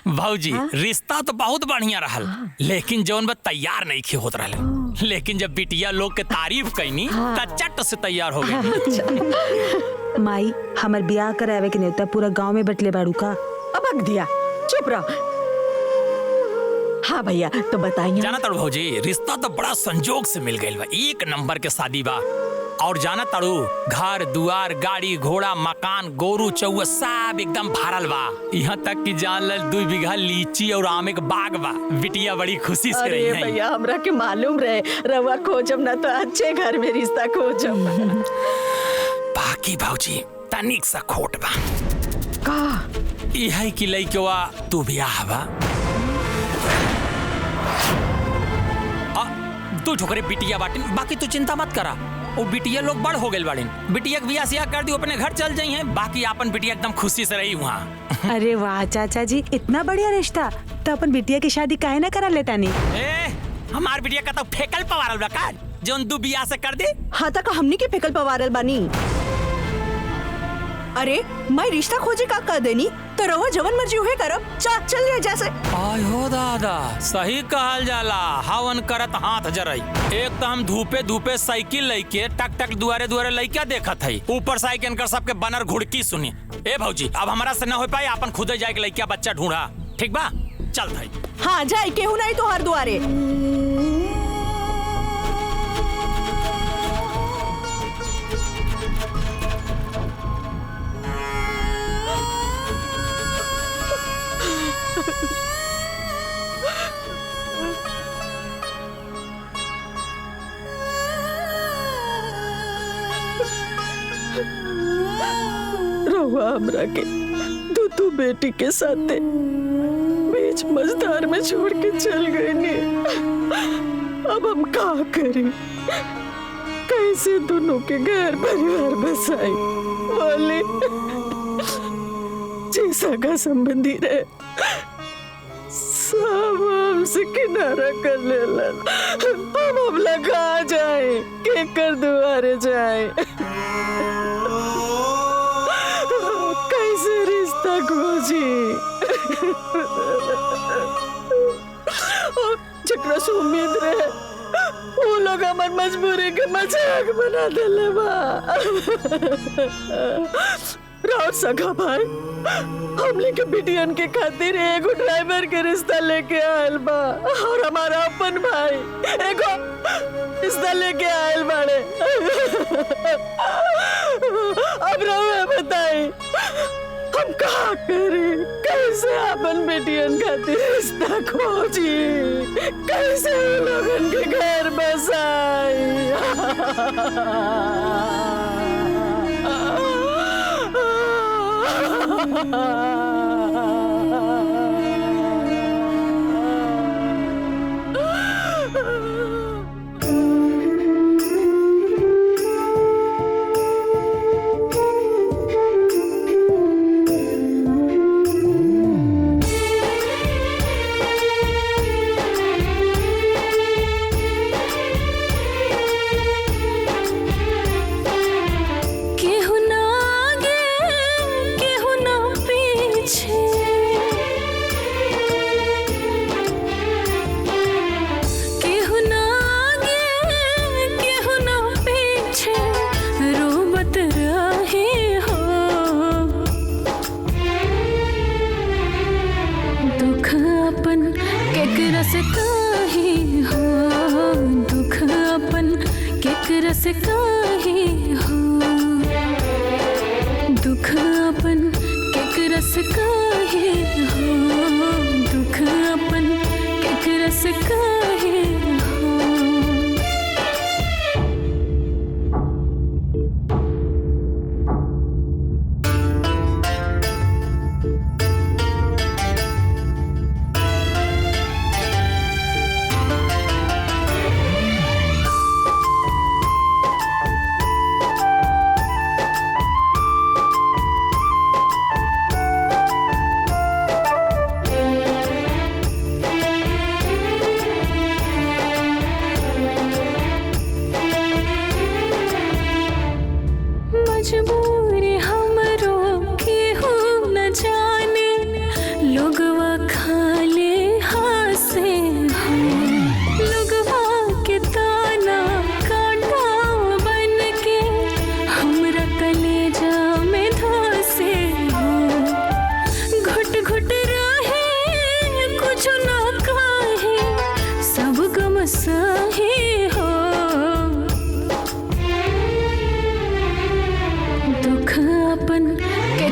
भौजी, रिश्ता तो बहुत बढ़िया रहल, लेकिन जौन बा तैयार नहीं खे होत रहले। लेकिन जब बिटिया लोग के तारीफ कैनी त चट से तैयार हो गई। माई हमर ब्याह करावे के नेता पूरा गांव में बटले बाड़ू का। अब अग दिया, चुप रहो। हाँ भैया तो बताइए। जाना तारू भौजी, रिश्ता तो बड़ा संजोग से मिल गई बा, एक नंबर के शादी बा। और जाना तारू, घर दुआर गाड़ी घोड़ा मकान गोरू चौआ सब एकदम भरल बा। यहाँ तक कि जान ल 2 बीघा लीची और आम के बाग बा। बिटिया बड़ी खुशी से रही है। भैया हमरा के मालूम रहे रवा खोजम ना तो अच्छे घर में रिश्ता खोजम। बाकी भौजी तनिक सा खोट बा का यही कि लइकवा तू ब्याह बा। तू ठोकरे बिटिया बाटिन, बाकी तू चिंता मत करा। वो बिटिया लोग बड़ हो गए बाड़िन, बिटिया के बियाह सियाह कर दी, अपने घर चल जाई हैं। बाकी अपन बिटिया एकदम खुशी से रही वहाँ। अरे वाह चाचा जी, इतना बढ़िया रिश्ता, तो अपन बिटिया की शादी काहे ना करा लेता नहीं? हमार बिटिया का तो फेकल पवारल बा का जोन दू बियाह से कर दे। हाँ तक हमनी के फेकल पवारल बानी। अरे मैं रिश्ता खोजे का कर देनी तो रवा जवन मर्जी हुए करब। चल रहे जैसे। आय हो दादा, सही कहल जाला, हवन करत हाथ जरई। एक तो हम धूपे धूपे साइकिल लेके टक टक दुआरे दुआरे लइका देखत हई, ऊपर साइकिल कर सबके बनर घुड़की सुनी। ए भौजी अब हमारा से न हो पाई, अपन खुदे जाए के लइका बच्चा ढूंढा, ठीक बा? चल भाई। हाँ जाए केहू नहीं तो हर दुआरे। रहुआ हमरा के दूधू बेटी के साथ बीच मझधार में छोड़ के चल गए ने। अब हम का करें, कैसे दोनों के घर परिवार बसाए? वाले जैसा का संबंधी रहे सब हमसे किनारा कर लेला। हम लगा जाए के कर दुआरे जाए, कैसे रिश्ता खोजी? जकरा से उम्मीद रहे वो लोग हमार मजबूरी के मजाक बना देले बा। राउत सखा भाई हमने के बिटियन के खातिर एगो ड्राइवर के रिश्ता लेके आयल बा, और हमारा अपन भाई एगो रिश्ता लेके आयल बाड़े। अब रहुए बताई हम का करें, कैसे अपन बेटियन खातिर रिश्ता खोजी, कैसे लोगन के घर बसाई?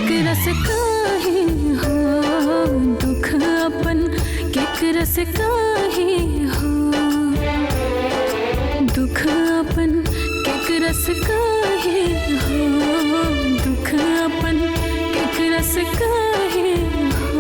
केकरा से काहे हो दुख अपन केकरा से काहे हो दुख अपन केकरा से काहे हो दुख अपन केकरा से काहे हो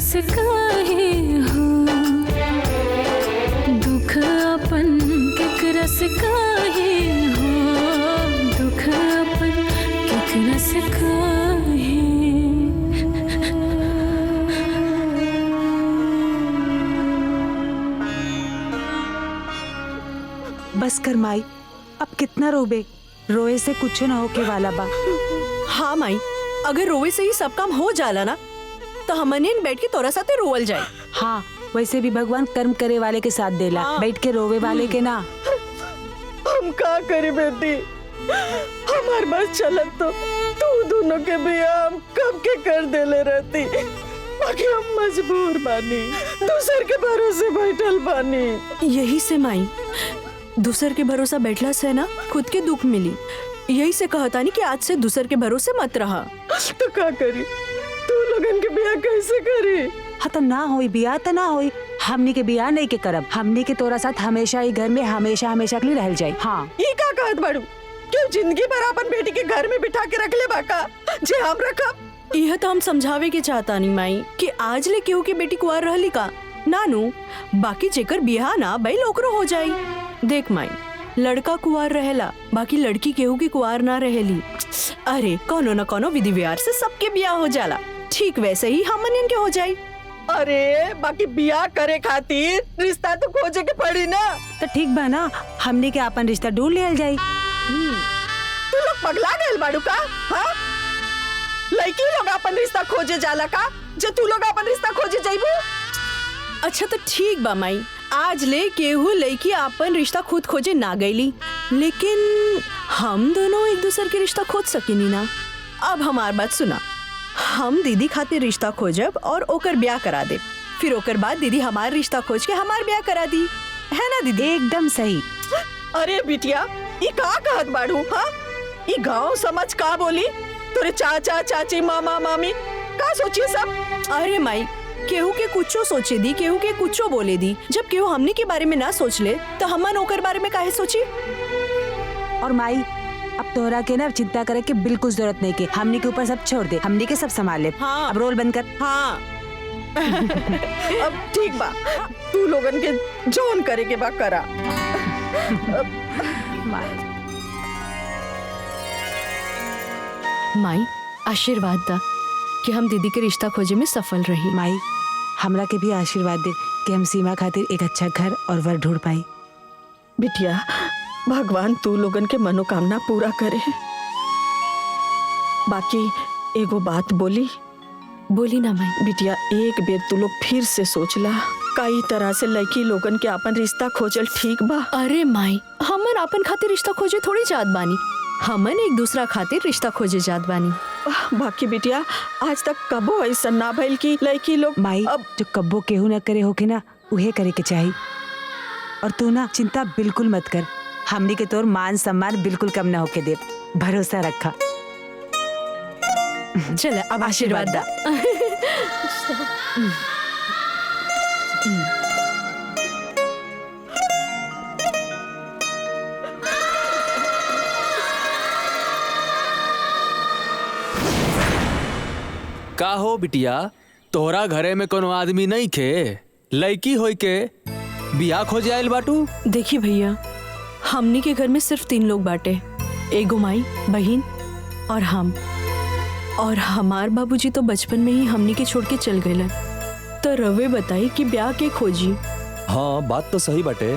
से काहे हो दुख अपन केकरा से काहे हो दुख अपन केकरा से काहे बस कर माई, अब कितना रोबे? रोए से कुछ न होके वाला बा। हाँ माई, अगर रोए से ही सब काम हो जाला ना तो हमने बैठ के तोरा साथे रोवल जाए। हाँ, वैसे भी भगवान कर्म करे वाले के साथ देला, बैठ के रोवे वाले के ना। हम का करी बेटी, हमार बस चलत तो तू दोनों के बिया हम कब के कर देले रहती, बाकी हम मजबूर बानी, दूसर के भरोसे बैठल बानी। यही से माई, दूसर के भरोसा बैठला से ना खुद के दुख मिली। यही से कहता नहीं कि आज से दूसर के भरोसे मत रहा। तो का करी, तू लोगन के बिया कैसे करी? हाँ तो ना होई बिया तो ना होई, हमनी के बिया नहीं के करब, हमनी के तोरा साथ हमेशा ही घर में हमेशा हमेशा के लिए रह जाए। हाँ ई का कहत बाड़ू, क्यों जिंदगी भर अपन बेटी के घर में बिठा के रख ले बाका जे हम रखब? यह तो हम समझावे के चाहता नहीं माई कि आज ले केहू की बेटी कुआर रहली का नानू, बाकी जेकर बियाह ना बैल ओकरो हो जाई। देख माई, लड़का कुआर रहेला, बाकी लड़की केहू की कुआर ना रहेली। अरे कोनो न कोनो विधि व्यवहार से सबके बियाह हो जाला, ठीक वैसे ही हमन के हो जाई। अरे बाकी बियाह करे खातिर रिश्ता तो खोजे के पड़ी ना। तो ठीक बा ना, हमनी के अपन रिश्ता ढूंढ लियल जाई। तू लोग पगला गए बाड़ू का? हाँ, लड़की लोग अपन रिश्ता खोजे जाला का, जो तू लोग अपन रिश्ता खोजे जाइबू? अच्छा तो ठीक बा माई, आज ले केहू लड़की अपन रिश्ता खुद खोजे ना गईली, लेकिन हम दोनों एक दूसरे के रिश्ता खोज सकेनी ना। अब हमार बात सुना, हम दीदी खातिर रिश्ता खोजब और ओकर ब्याह करा दे, फिर ओकर बाद दीदी हमार रिश्ता खोज के हमार ब्याह करा दी, है ना दीदी? एकदम सही। अरे बिटिया, ई का कहत बाड़ू? हाँ, ई गांव समझ का बोली? तोरे चाचा चाची मामा मामी का सोची सब? अरे माई, केहू के कुछो सोचे दी, केहू के कुछो बोले दी, जब केहू हमनी के बारे में ना सोच ले तो हमन ओकर बारे में काहे सोची? और माई, अब तोहरा के ना चिंता करे के बिल्कुल जरूरत नहीं के, हमनी के ऊपर सब छोड़ दे, हमनी के सब संभाल ले। हाँ। अब रोल बंद कर। हाँ। अब ठीक बा, तू लोगन के जोन करे के बा करा। माई, आशीर्वाद दा कि हम दीदी के रिश्ता खोजे में सफल रही। माई, हमरा के भी आशीर्वाद दे कि हम सीमा खातिर एक अच्छा घर और वर ढूंढ पाई। बिटिया, भगवान तू लोगन के मनोकामना पूरा करे। बाकी एगो बात बोली? बोली ना माई। बिटिया, एक बेर तू लोग फिर से सोचला, कई तरह से लड़की लोगन के अपन रिश्ता खोजल ठीक बा? अरे माई, हमन अपन खातिर रिश्ता खोजे थोड़ी जात बानी, हमन एक दूसरा खातिर रिश्ता खोजे जात बानी। बाकी बिटिया, आज तक कबो ऐसा ना भइल कि लड़की लोग। माई, अब जो कब्बो केहू न करे होके ना, उहे करे के चाहिए। और तू ना चिंता बिल्कुल मत कर, हमनी के तोर मान सम्मान बिल्कुल कम ना होके दे, भरोसा रखा। चल अब आशीर्वाद दा। का हो बिटिया, तोहरा घरे में कोनो आदमी नहीं खे लड़की होई के बियाह खोजे आयल बाटू? देखिए भैया, हमनी के घर में सिर्फ 3 लोग बाटे, एगो माई, बहन और हम। और हमार बाबूजी तो बचपन में ही हमनी के छोड़ के चल गए। तो रवे बताई कि ब्याह के खोजी। हाँ बात तो सही बाटे,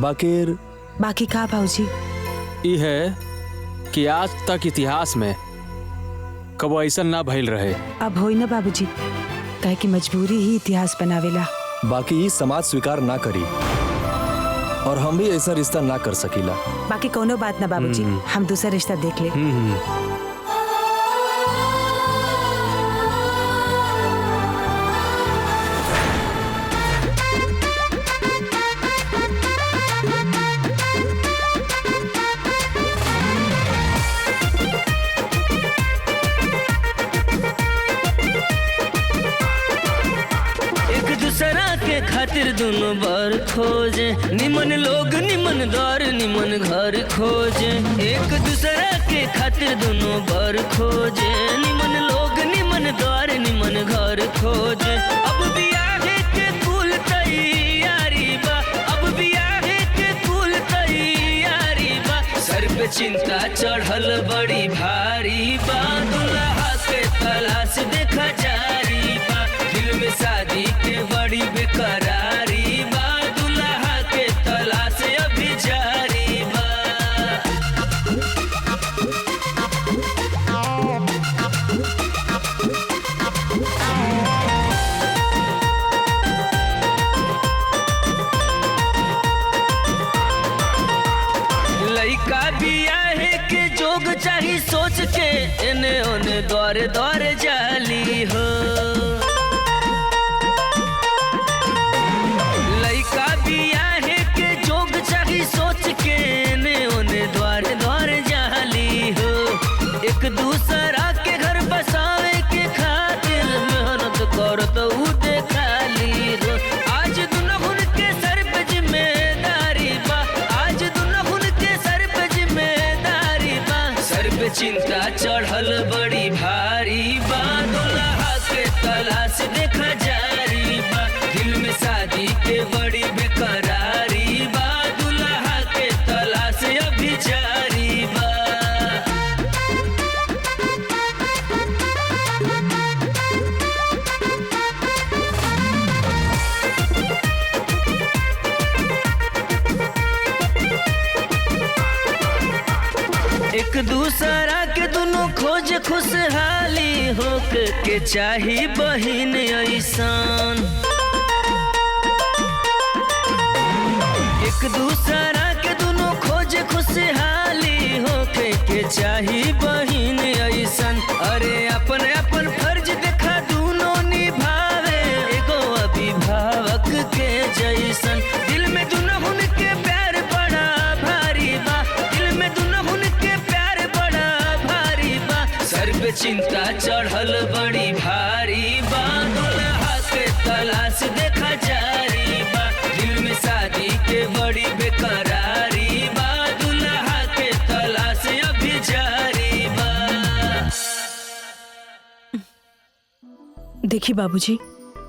बाकी का बाबूजी? ई है कि आज तक इतिहास में कबो ऐसा ना भइल रहे। अब होई ना बाबूजी, काहे कि मजबूरी ही इतिहास बनावेला। बाकी समाज स्वीकार ना करी और हम भी ऐसा रिश्ता ना कर सकीला। बाकी कोनो बात ना बाबूजी, हम दूसरा रिश्ता देख ले। खातिर दोनों बार खोजे, निमन लोग निमन द्वार निमन घर खोजे। एक दूसरा के खातिर दोनों बार खोजे, निमन लोग निमन द्वार निमन घर खोजे। अब बियाहे के कुल तैयारी बा, अब बियाहे के कुल तैयारी बा। सर पे चिंता चढ़ल बड़ी भारी बा, दुल्हा के तलाश देखा जारी बा। दिल में शादी के बड़ी बेकरारी बा, दुल्हा के तलाश अभी जारी बा। लइका बियाहे के जोग चाही सोच के, एने ओने दौरे दौरे जाली हो। सोच के ने ओने द्वारे द्वारे जाली हो। एक दूसरा के घर बसावे के खातिर मेहनत करत उ देखाली हो। आज दुनहुन के सर पे जिम्मेदारी बा, आज दुनहुन के सर पे जिम्मेदारी बा। सर पे चिंता चढ़ल बड़ी भारी बा, दुल्हा के तलाश देखा जारी बा। दिल में शादी के बड़ी बेकरारी बा, अभी जारी बा। एक दूसरा के दोनों खोज खुशहाली हो के चाही बहिन ऐसान। एक दूसरा के दोनों खोज खुशहाली हो के चाही बहिन ऐसन। अरे अपन अपन फर्ज देखा दोनों निभावे, एगो अभिभावक के जैसन। दिल में दुनहुन के प्यार बड़ा भारी बा, दिल में दुनहुन के प्यार बड़ा भारी बा। सर पे चिंता चढ़ल बड़ी भारी बा, दुल्हा के तलाश देखा जारी बा। दिल में शादी के बड़ी बेकरारी बा, दुल्हा के तलाश अभी जारी बा। देखी बाबूजी,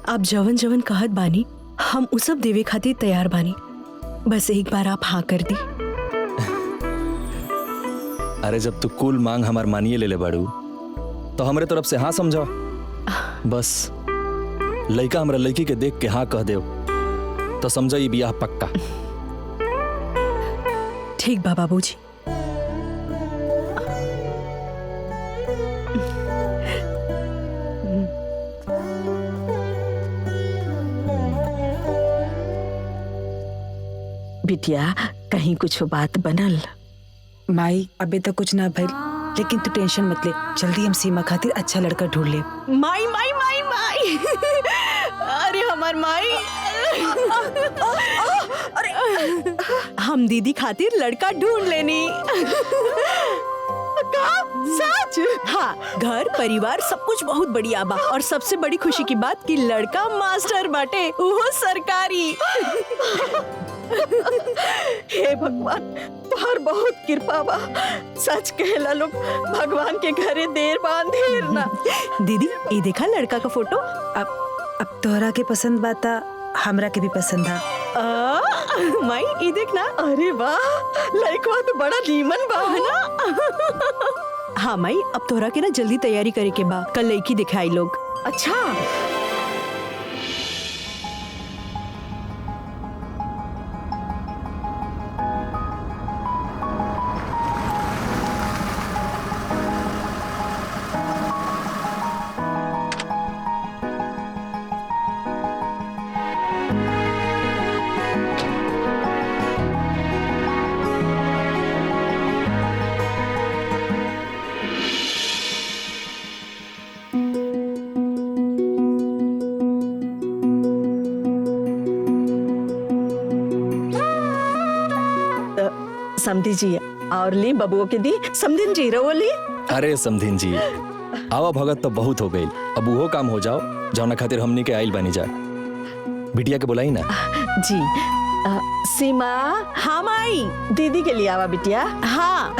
आप जवन जवन कहत बानी हम उ सब देवे खातिर तैयार बानी। बस एक बार आप हाँ कर दी। अरे जब तू कुल मांग हमार मानिए ले बाड़ू तो हमरे तरफ से हाँ समझा। बस लड़का हमरा लड़की के देख के हाँ कह दे तो समझा ये बियाह पक्का। ठीक बा बाबूजी। बिटिया कहीं कुछ बात बनल? माई अबे तक कुछ ना भइल, लेकिन तू टेंशन मत ले, जल्दी हम सीमा खातिर अच्छा लड़का ढूंढ ले। माई माई माई माई अरे हमार माई अरे हम दीदी खातिर लड़का ढूंढ लेनी। सच? हाँ, घर परिवार सब कुछ बहुत बढ़िया बा और सबसे बड़ी खुशी की बात कि लड़का मास्टर बाटे, वो सरकारी। हे भगवान, तोहर बहुत कृपा बा। सच कहेला लोग, भगवान के घरे देर बा अंधेर ना। दीदी, ये देखा लड़का का फोटो? अब तोहरा के पसंद बाता, हमरा के भी पसंद है। माई, ये देखना। अरे वाह, लड़का तो बड़ा नीमन बा है ना। हाँ माई, अब तोहरा के ना जल्दी तैयारी करे के बा, कल लड़की दिखाई लोग। अच्छा, समधी जी और ली बबुओ के दी। समधिन जी रहो ली। अरे समधिन जी, आवा भगत तो बहुत हो गई, अब वो काम हो जाओ जौना खातिर हमनी के आइल बनी जा। बिटिया के बुलाई ना। जी सीमा। हाँ माई। दीदी के लिए आवा बिटिया। हाँ।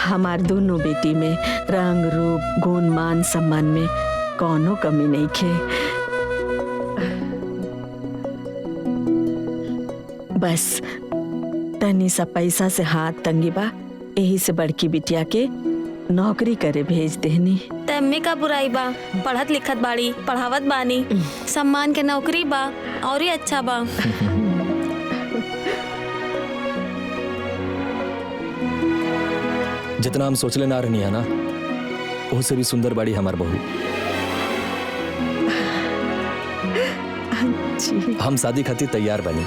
हमार दोनों बेटी में रंग रूप गुण मान सम्मान में कोनो कमी नहीं खे। बस तनी सा पैसा से हाथ तंगी बा, यही से बड़की बिटिया के नौकरी करे भेज देनी। तम्मे का बुराई बा, पढ़त लिखत बाड़ी, पढ़ावत बानी, सम्मान के नौकरी बा और ही अच्छा बा। जितना हम सोचले ना रहनी है ना, उससे भी सुंदर बाड़ी हमार बहू। हम शादी खातिर तैयार बनी।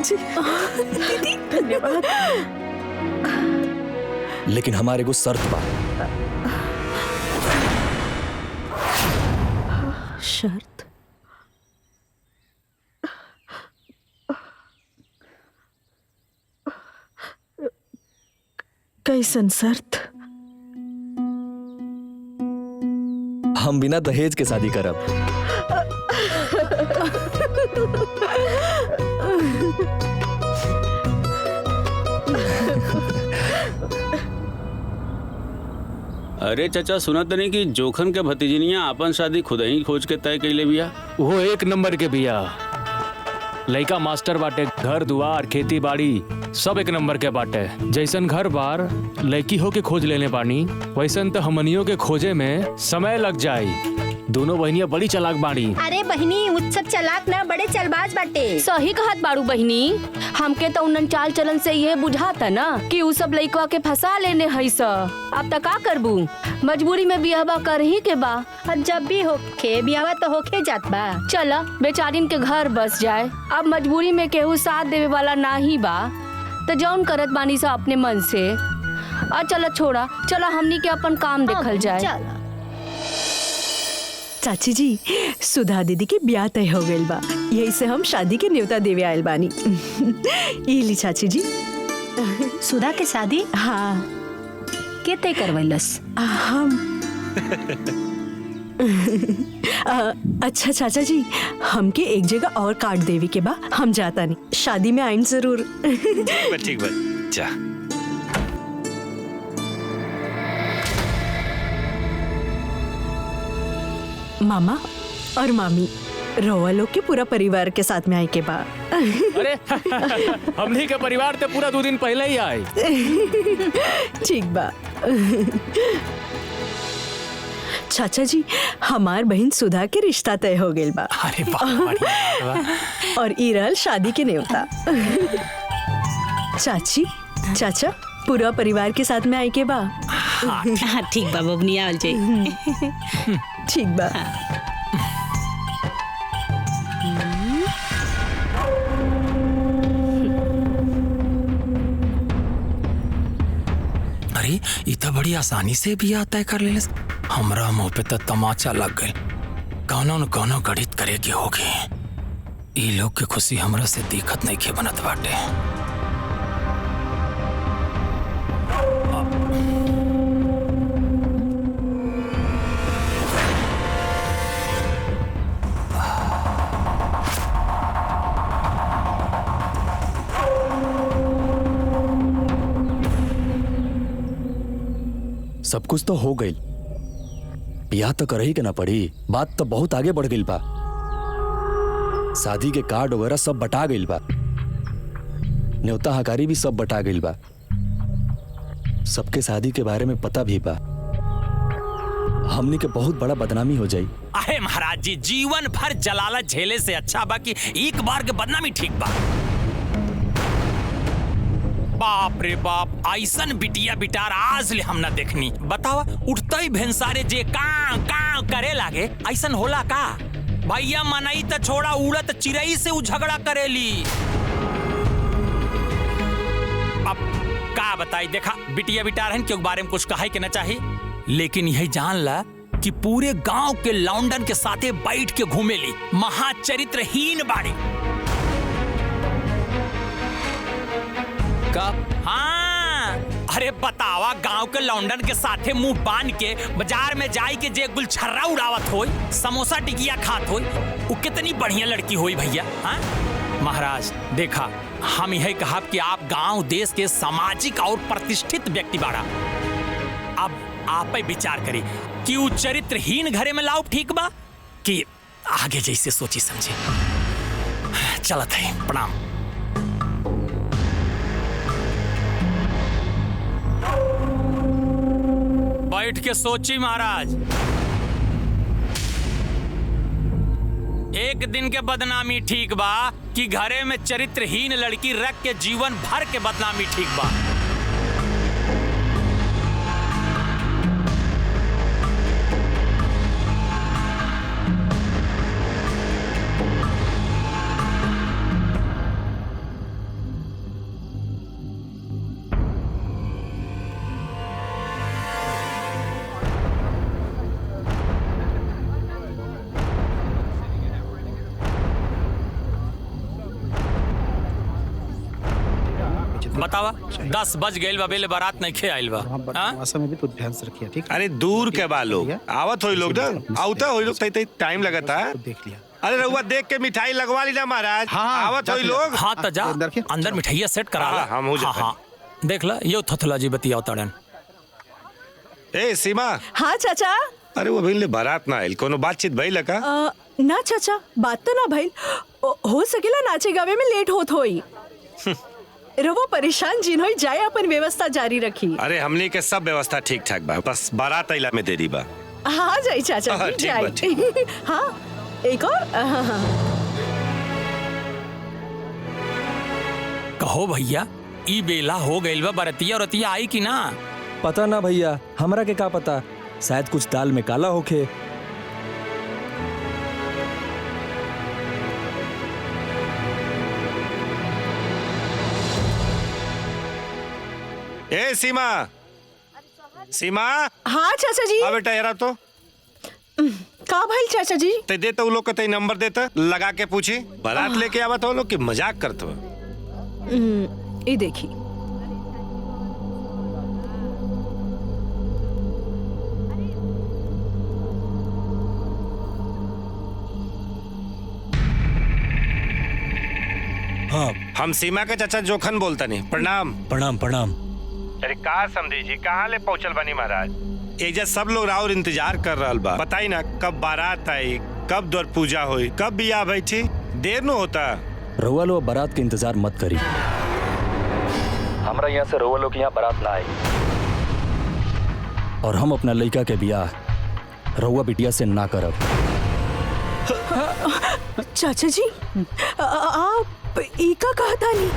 दीदी धन्यवाद। लेकिन हमारे को शर्त बा। शर्त? कैसन शर्त? हम बिना दहेज के शादी करब। अरे चाचा, सुनत नहीं कि जोखन के भतीजनिया अपन शादी खुद ही खोज के तय कैले बिया। वो एक नंबर के बिया, लइका मास्टर बाटे, घर दुआर खेती बाड़ी सब एक नंबर के बाटे। जैसन घर बार लड़की हो के खोज लेने बानी, वैसन तो हमनियों के खोजे में समय लग जाई। दोनों बहनियां बड़ी चालाक बाड़ी। अरे बहनी, उत्सव चालाक ना बड़े चलबाज बाटे। सही कहत बाड़ू बहिनी, हमके तो उन्नन चाल चलन से ये बुझाता ना कि उ सब लइकवा के फंसा लेने है स। अब तक का करबू, मजबूरी में बियाहवा कर ही के बा। जब भी होके बियाहवा तो होके जात बा। चला बेचारिन के घर बस जाए, अब मजबूरी में केहू साथ देवे वाला ना ही बा, तो जौन करत बानी सा अपने मन से। चला छोड़ा, चला हमनी के अपन काम देखल जाए। चाची जी, सुधा दीदी की ब्याह तय हो गइल बा, यही से हम शादी के न्योता देवे आयल बानी। इली चाची जी। सुधा के शादी? हाँ। के तय करवैलस? हम अच्छा चाचा जी, हमके एक जगह और काट देवी के बा, हम जाता नहीं, शादी में आइन जरूर। ठीक बा, जा। मामा और मामी, रोवा लोग के पूरा परिवार के साथ में आए के बा। अरे हमनी के परिवार ते पूरा 2 दिन पहले ही आए। ठीक बा। चाचा जी, हमार बहन सुधा के रिश्ता तय हो गइल बा। अरे वाह। और ई रहल शादी के न्योता। चाची, चाचा, पूरा परिवार के साथ में आई के बा। हाँ ठीक बा बबनी आवल जाई। ठीक बा। अरे ई तो बड़ी आसानी से भी आता है कर ले। हमरा मुंह पे तो तमाचा लग गए। कौनो न कौनो गणित करे के होगी। ई लोग के खुशी हमरा से दिक्कत नहीं के बनत बाटे। सब कुछ तो हो गई, ब्याह तो करही के ना पड़ी। बात तो बहुत आगे बढ़ गई बा। शादी के कार्ड वगैरह सब बटा गई बा, न्योता हकारी भी सब बटा गई बा, सबके शादी के बारे में पता भी बा। हमनी के बहुत बड़ा बदनामी हो जाई। अरे महाराज जी, जीवन भर जलालत झेले से अच्छा बा कि एक बार के बदनामी ठीक बा। बाप रे बाप, ऐसन बिटिया बिटार आज ले हम ना देखनी। बतावा, उठते ही भेंसारे जे कां कां करे लागे, ऐसन होला का? भैया मनई त छोड़ा, उड़त चिड़ई से उ झगड़ा करेली। अब का बताई, देखा बिटिया बिटार हन के बारे में कुछ कहे के ना चाहिए, लेकिन यही जान ला कि पूरे गांव के लौंडन के साथे बैठ के घूमेली। महाचरित्रहीन बाड़ी का? हाँ, अरे बतावा, गांव के लौंडन के साथे मुंह बांध के बाजार में जाई के जे गुलछर्रा उड़ावत होई, समोसा टिकिया खात होई, वो कितनी बढ़िया लड़की होई भैया। हाँ महाराज, देखा हम यही कहा कि आप गांव देश के सामाजिक और प्रतिष्ठित व्यक्ति बाड़ा। अब आप ही विचार करी कि वो चरित्रहीन घरे में लाओ ठीक बा कि आगे जैसे सोची समझे। चलत है, प्रणाम। बैठ के सोची महाराज, एक दिन के बदनामी ठीक बा कि घरे में चरित्रहीन लड़की रख के जीवन भर के बदनामी ठीक बा? बतावा, 10 बज गए बा, बेले बारात नहीं खे आइल बा। में भी तो ध्यान से रखिए, ठीक? अरे दूर के बा लोग, आवत होई लोग ना, आवता होई लोग, तई टाइम लगता है। देख लिया। अरे रहुआ देख के मिठाई लगवा ली ना महाराज। हाँ, आवत होई लोग। हाँ तो जा अंदर मिठाइया सेट करा ला। हम हो जाते। हाँ, देख ला, यो थथला जी बतियाओ तड़न। ए सीमा। हाँ चाचा। अरे वो भइल बारात ना आइल, कोनो बातचीत भइल का? ना चाचा, बात तो ना भइल। हो सकेला नाचे गावे में लेट होत होई। रवो परेशान जिन होई जाए, अपन व्यवस्था जारी रखी। अरे हमनी के सब व्यवस्था ठीक ठाक बा, बस बारात आइला में देरी बा। हाँ जाई चाचा हाँ, जी, ठीक बा, जाई। हाँ एक और। कहो भैया, ई बेला हो गइल बा, बरतिया रतिया आई कि ना? पता ना भैया, हमरा के का पता, शायद कुछ दाल में काला होखे। ए सीमा, सीमा। हाँ चाचा जी। बेटा यारा तो का भाई चाचा जी? ते देता लोग का नंबर देता, लगा के पूछी बारात लेके आवत हो लोग कि मजाक करते हो? ये देखी। हाँ, हम सीमा के चाचा जोखन बोलता नहीं। प्रणाम। प्रणाम प्रणाम। अरे का समझी जी, कहाँ ले पहुँचल बनी महाराज? एजा सब लोग राउर इंतजार कर रहा बा। बताई ना कब बारात आई, कब द्वार पूजा हुई, कब बियाह बैठी? देर न होता। रउआ लोग बारात के इंतजार मत करी, हमरा यहाँ से रउआ लोग यहाँ बारात ना आई, और हम अपना लड़का के बियाह रउआ बिटिया से ना करब। चाचा जी, आप एका कहता नहीं,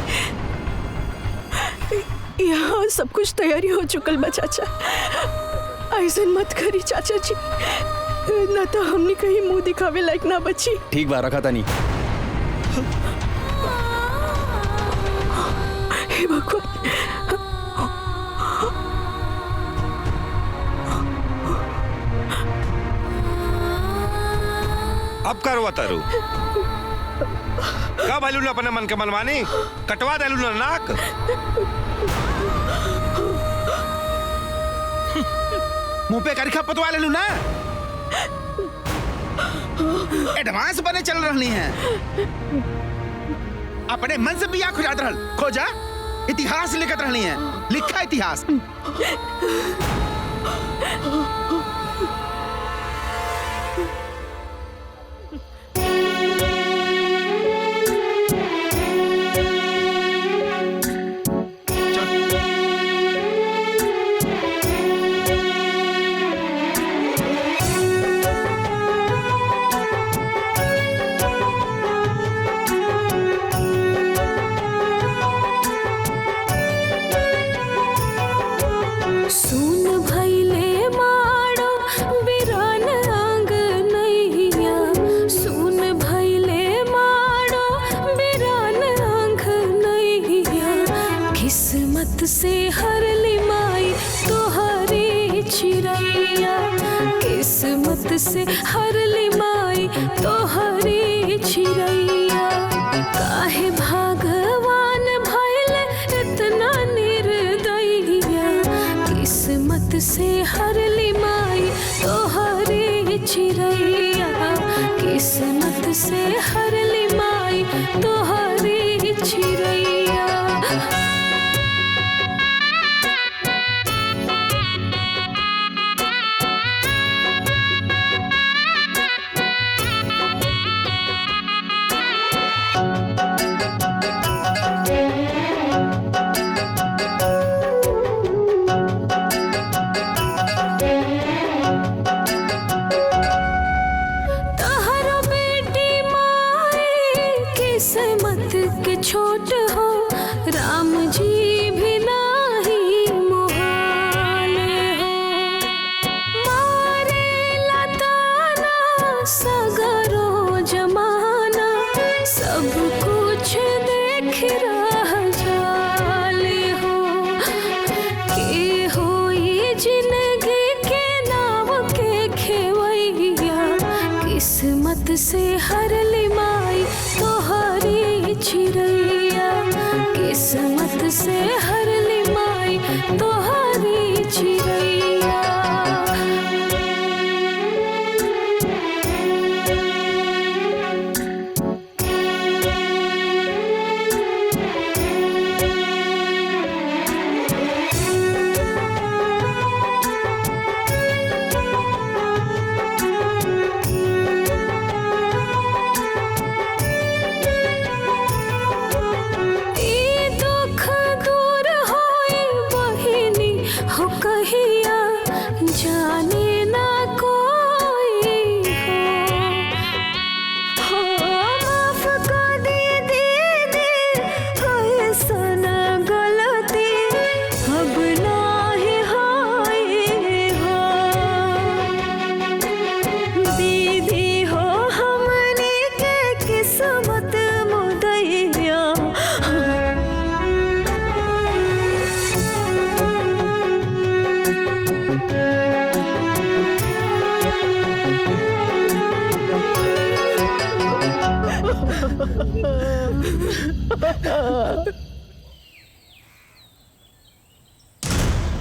यहाँ सब कुछ तैयारी हो चुकल बा चाचा। ऐसा मत करी चाचा जी, न तो हमने कहीं मुंह दिखावे लायक ना बची। ठीक बा, रखा तानी। हे भगवान। अब करवा तारू का भालू ना अपने मन के मनमानी कटवा देलू ना नाक। मुंह पे करखा पतवा ले लू ना। एडवांस बने चल रही हैं। अपने मन से बिया खुजात रहल खोजा। इतिहास लिखत रहनी है, लिखा इतिहास। से हर लिमाई तोहरी चिरैया, किस्मत से हर लिमाई तोहरी चिरैया। काहे भगवान भइल इतना निर्दयिया, किस्मत से हर लिमाई तोहरी चिरैया, किस्मत से हर लिमाई तोहरी चिरैया। किस्मत के छोट हो राम जी भी नाही मोहाल हो, मारे लताना सगरो जमाना, सब कुछ देख रह जाले हो। के होई जिंदगी के नाव के खेवैया, किस्मत से हर लिमाई तोहरी चिरैया, किस्मत से हर लिमाई तोहरी चिरैया। हो कहिया जाने ना कोई हो, माफ कर दे दीदी ऐसन गलती अब नाही होई हो। दीदी हो हमनी के किस्मत मुदैया,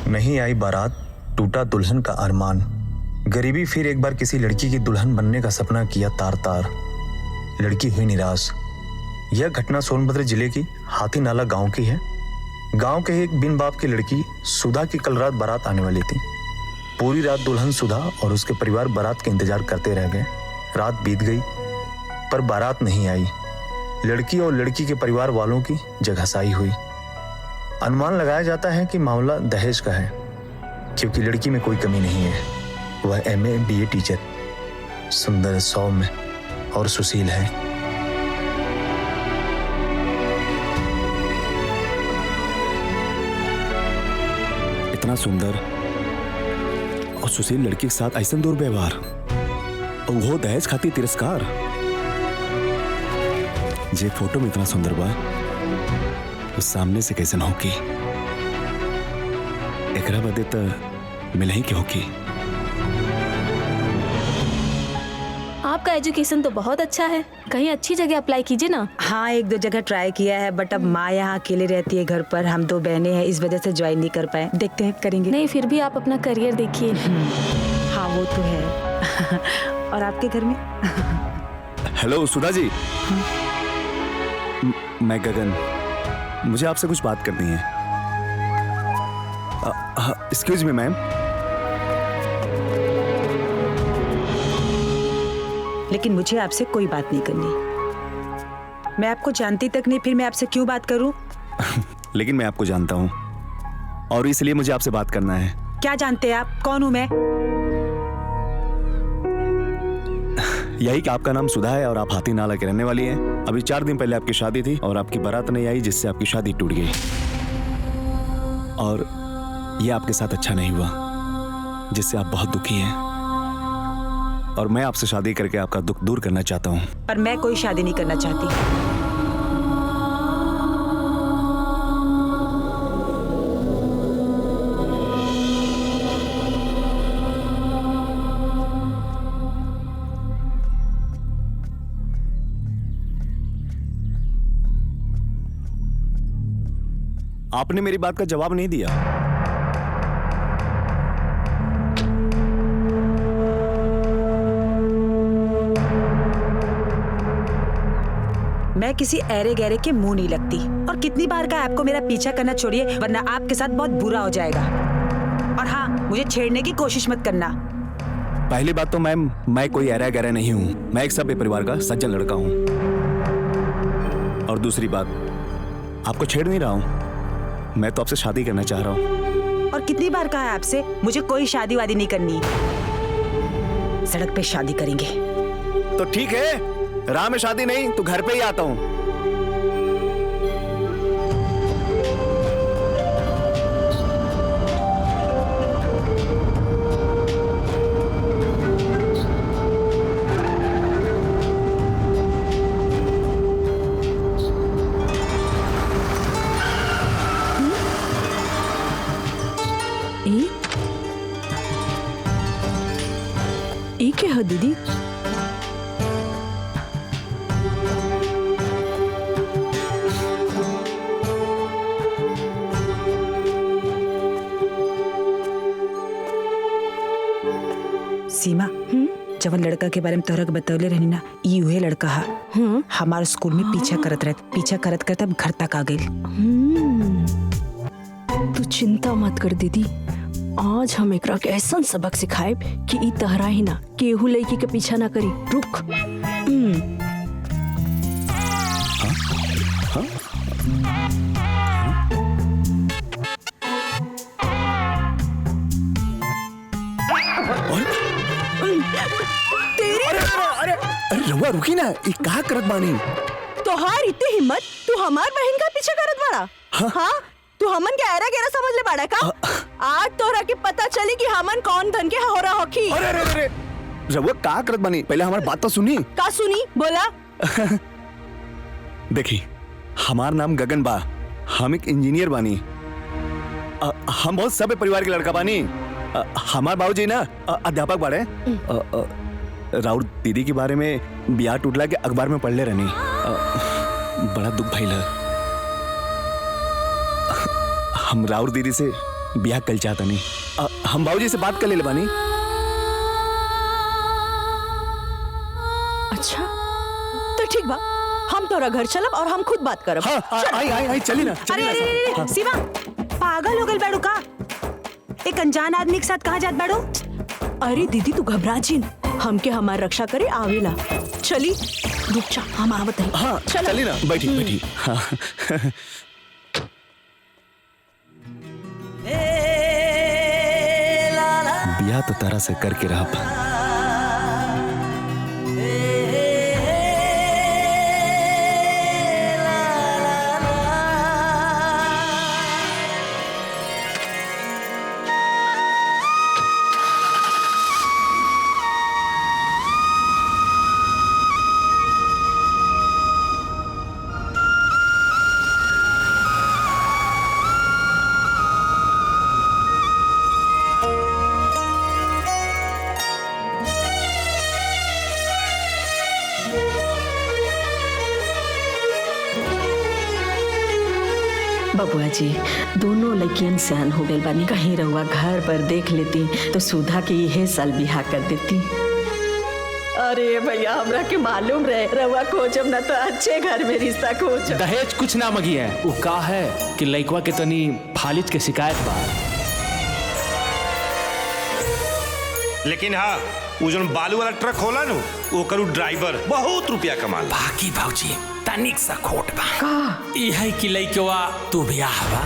नहीं आई बारात, टूटा दुल्हन का अरमान। गरीबी फिर एक बार किसी लड़की की दुल्हन बनने का सपना किया तार तार। लड़की हुई निराश। यह घटना सोनभद्र जिले की हाथी नाला गांव की है। गांव के एक बिन बाप की लड़की सुधा की कल रात बारात आने वाली थी। पूरी रात दुल्हन सुधा और उसके परिवार बारात के इंतजार करते रह गए। रात बीत गई पर बारात नहीं आई। लड़की और लड़की के परिवार वालों की जगहसाई हुई। अनुमान लगाया जाता है कि मामला दहेज का है, क्योंकि लड़की में कोई कमी नहीं है। वह MA BA टीचर, सुंदर, सौम्य और सुशील है। इतना सुंदर और सुशील लड़की के साथ ऐसा दुर्व्यवहार और वो दहेज खाती तिरस्कार। जे फोटो में इतना सुंदर बा वो सामने से कैसे न होगी। एकरा बदे तो मिल ही के होगी। आपका एजुकेशन तो बहुत अच्छा है, कहीं अच्छी जगह अप्लाई कीजिए ना। हाँ, 1-2 जगह ट्राई किया है, बट अब माँ यहाँ अकेले रहती है घर पर, हम 2 बहनें हैं, इस वजह से ज्वाइन नहीं कर पाए। देखते हैं करेंगे। नहीं, फिर भी आप अपना करियर देखिए। हाँ वो तो है। और आपके घर में? हेलो सुधा जी। मैं गगन, मुझे आपसे कुछ बात करनी है। Excuse me ma'am. लेकिन मुझे आपसे कोई बात नहीं करनी। मैं आपको जानती तक नहीं, फिर मैं आपसे क्यों बात करूं? लेकिन मैं आपको जानता हूं और इसलिए मुझे आपसे बात करना है। क्या जानते हैं आप? कौन हूं मैं? यही कि आपका नाम सुधा है और आप हाथी नाला के रहने वाली हैं। अभी 4 दिन पहले आपकी शादी थी और आपकी बारात नहीं आई, जिससे आपकी शादी टूट गई। और ये आपके साथ अच्छा नहीं हुआ, जिससे आप बहुत दुखी हैं। और मैं आपसे शादी करके आपका दुख दूर करना चाहता हूँ। पर मैं कोई शादी नहीं करना चाहती। आपने मेरी बात का जवाब नहीं दिया। मैं किसी ऐरे गहरे के मुंह नहीं लगती। और कितनी बार कहा आपको मेरा पीछा करना छोड़िए, वरना आपके साथ बहुत बुरा हो जाएगा। और हाँ, मुझे छेड़ने की कोशिश मत करना। पहली बात तो मैम, मैं कोई ऐरा गहरा नहीं हूँ। मैं एक सभ्य परिवार का सज्जन लड़का हूँ। और दूसरी बात, आपको छेड़ नहीं रहा हूँ, मैं तो आपसे शादी करना चाह रहा हूँ। और कितनी बार कहा है आपसे, मुझे कोई शादी वादी नहीं करनी। सड़क पे शादी करेंगे। तो ठीक है, राह में शादी नहीं तो घर पे ही आता हूँ। ई क्या है दीदी? सीमा, जवन लड़का के बारे में तोहरा के बतौले रहनी ना, ई उहे लड़का हा। हमारे स्कूल में पीछा करत करत अब घर तक आ गई। तू चिंता मत कर दीदी, आज हम एकरा के ऐसा सबक सिखाए कि ई तहरा ही ना केहू लड़की के पीछा ना करी। रुक। अरे रहुआ रुकी ना, ये कहा करत बानी? तोहार इतनी हिम्मत, तू हमार बहन का पीछा करत बाड़ा? हाँ? तू हमन के ऐरा गैरा समझ ले बाड़ा का? आज तोहरा के पता चली कि हमन कौन धन के हो रहा होखी। अरे रहुआ कहा करत बानी? पहले हमारी बात तो सुनी। का सुनी? बोला। देखी, हमार नाम गगन बा, हम एक इंजीनियर बानी। हम बहुत सभ्य परिवार के लड़का बानी। हमार बाबूजी ना अध्यापक बाड़े। राउर दीदी के बारे में ब्याह टूटला के अखबार में पढ़ ले रहनी। बड़ा दुख भइल है। हम राउर दीदी से ब्याह कल चाहता नहीं। हम बाबूजी से बात कर ले बानी। अच्छा तो ठीक बा, हम तोरा घर चलब और हम खुद बात करब। हाँ, आई चली ना। अरे शिवा, पागल हो गई बैठो का? एक अनजान आदमी के साथ कहाँ जात बैठो? अरे दीदी तू घबरा जिन, हमके हमार रक्षा करे आवेला। चली, रुक जा, हम आवत हैं। हाँ चली ना, बैठी। हाँ। ब्याह तो तरह से करके रहा। बबुआ जी दोनों लड़कियन सियान हो गए बानी। कहीं रहुआ घर पर देख लेती तो सुधा के यह साल बिहा कर देती। अरे भैया हमरा के मालूम रहे रहुआ खोजब ना तो अच्छे घर में रिश्ता खोजब। दहेज कुछ ना मगी है, वो का है कि लइकवा के तनी फालिज के शिकायत बा। लेकिन हाँ वो जो बालू वाला ट्रक होला नु वो करू ड्राइवर बहुत रुपया कमाल। बाकी भाऊजी तनिक सा खोट बा यही कि लइकवा तू बियाह बा।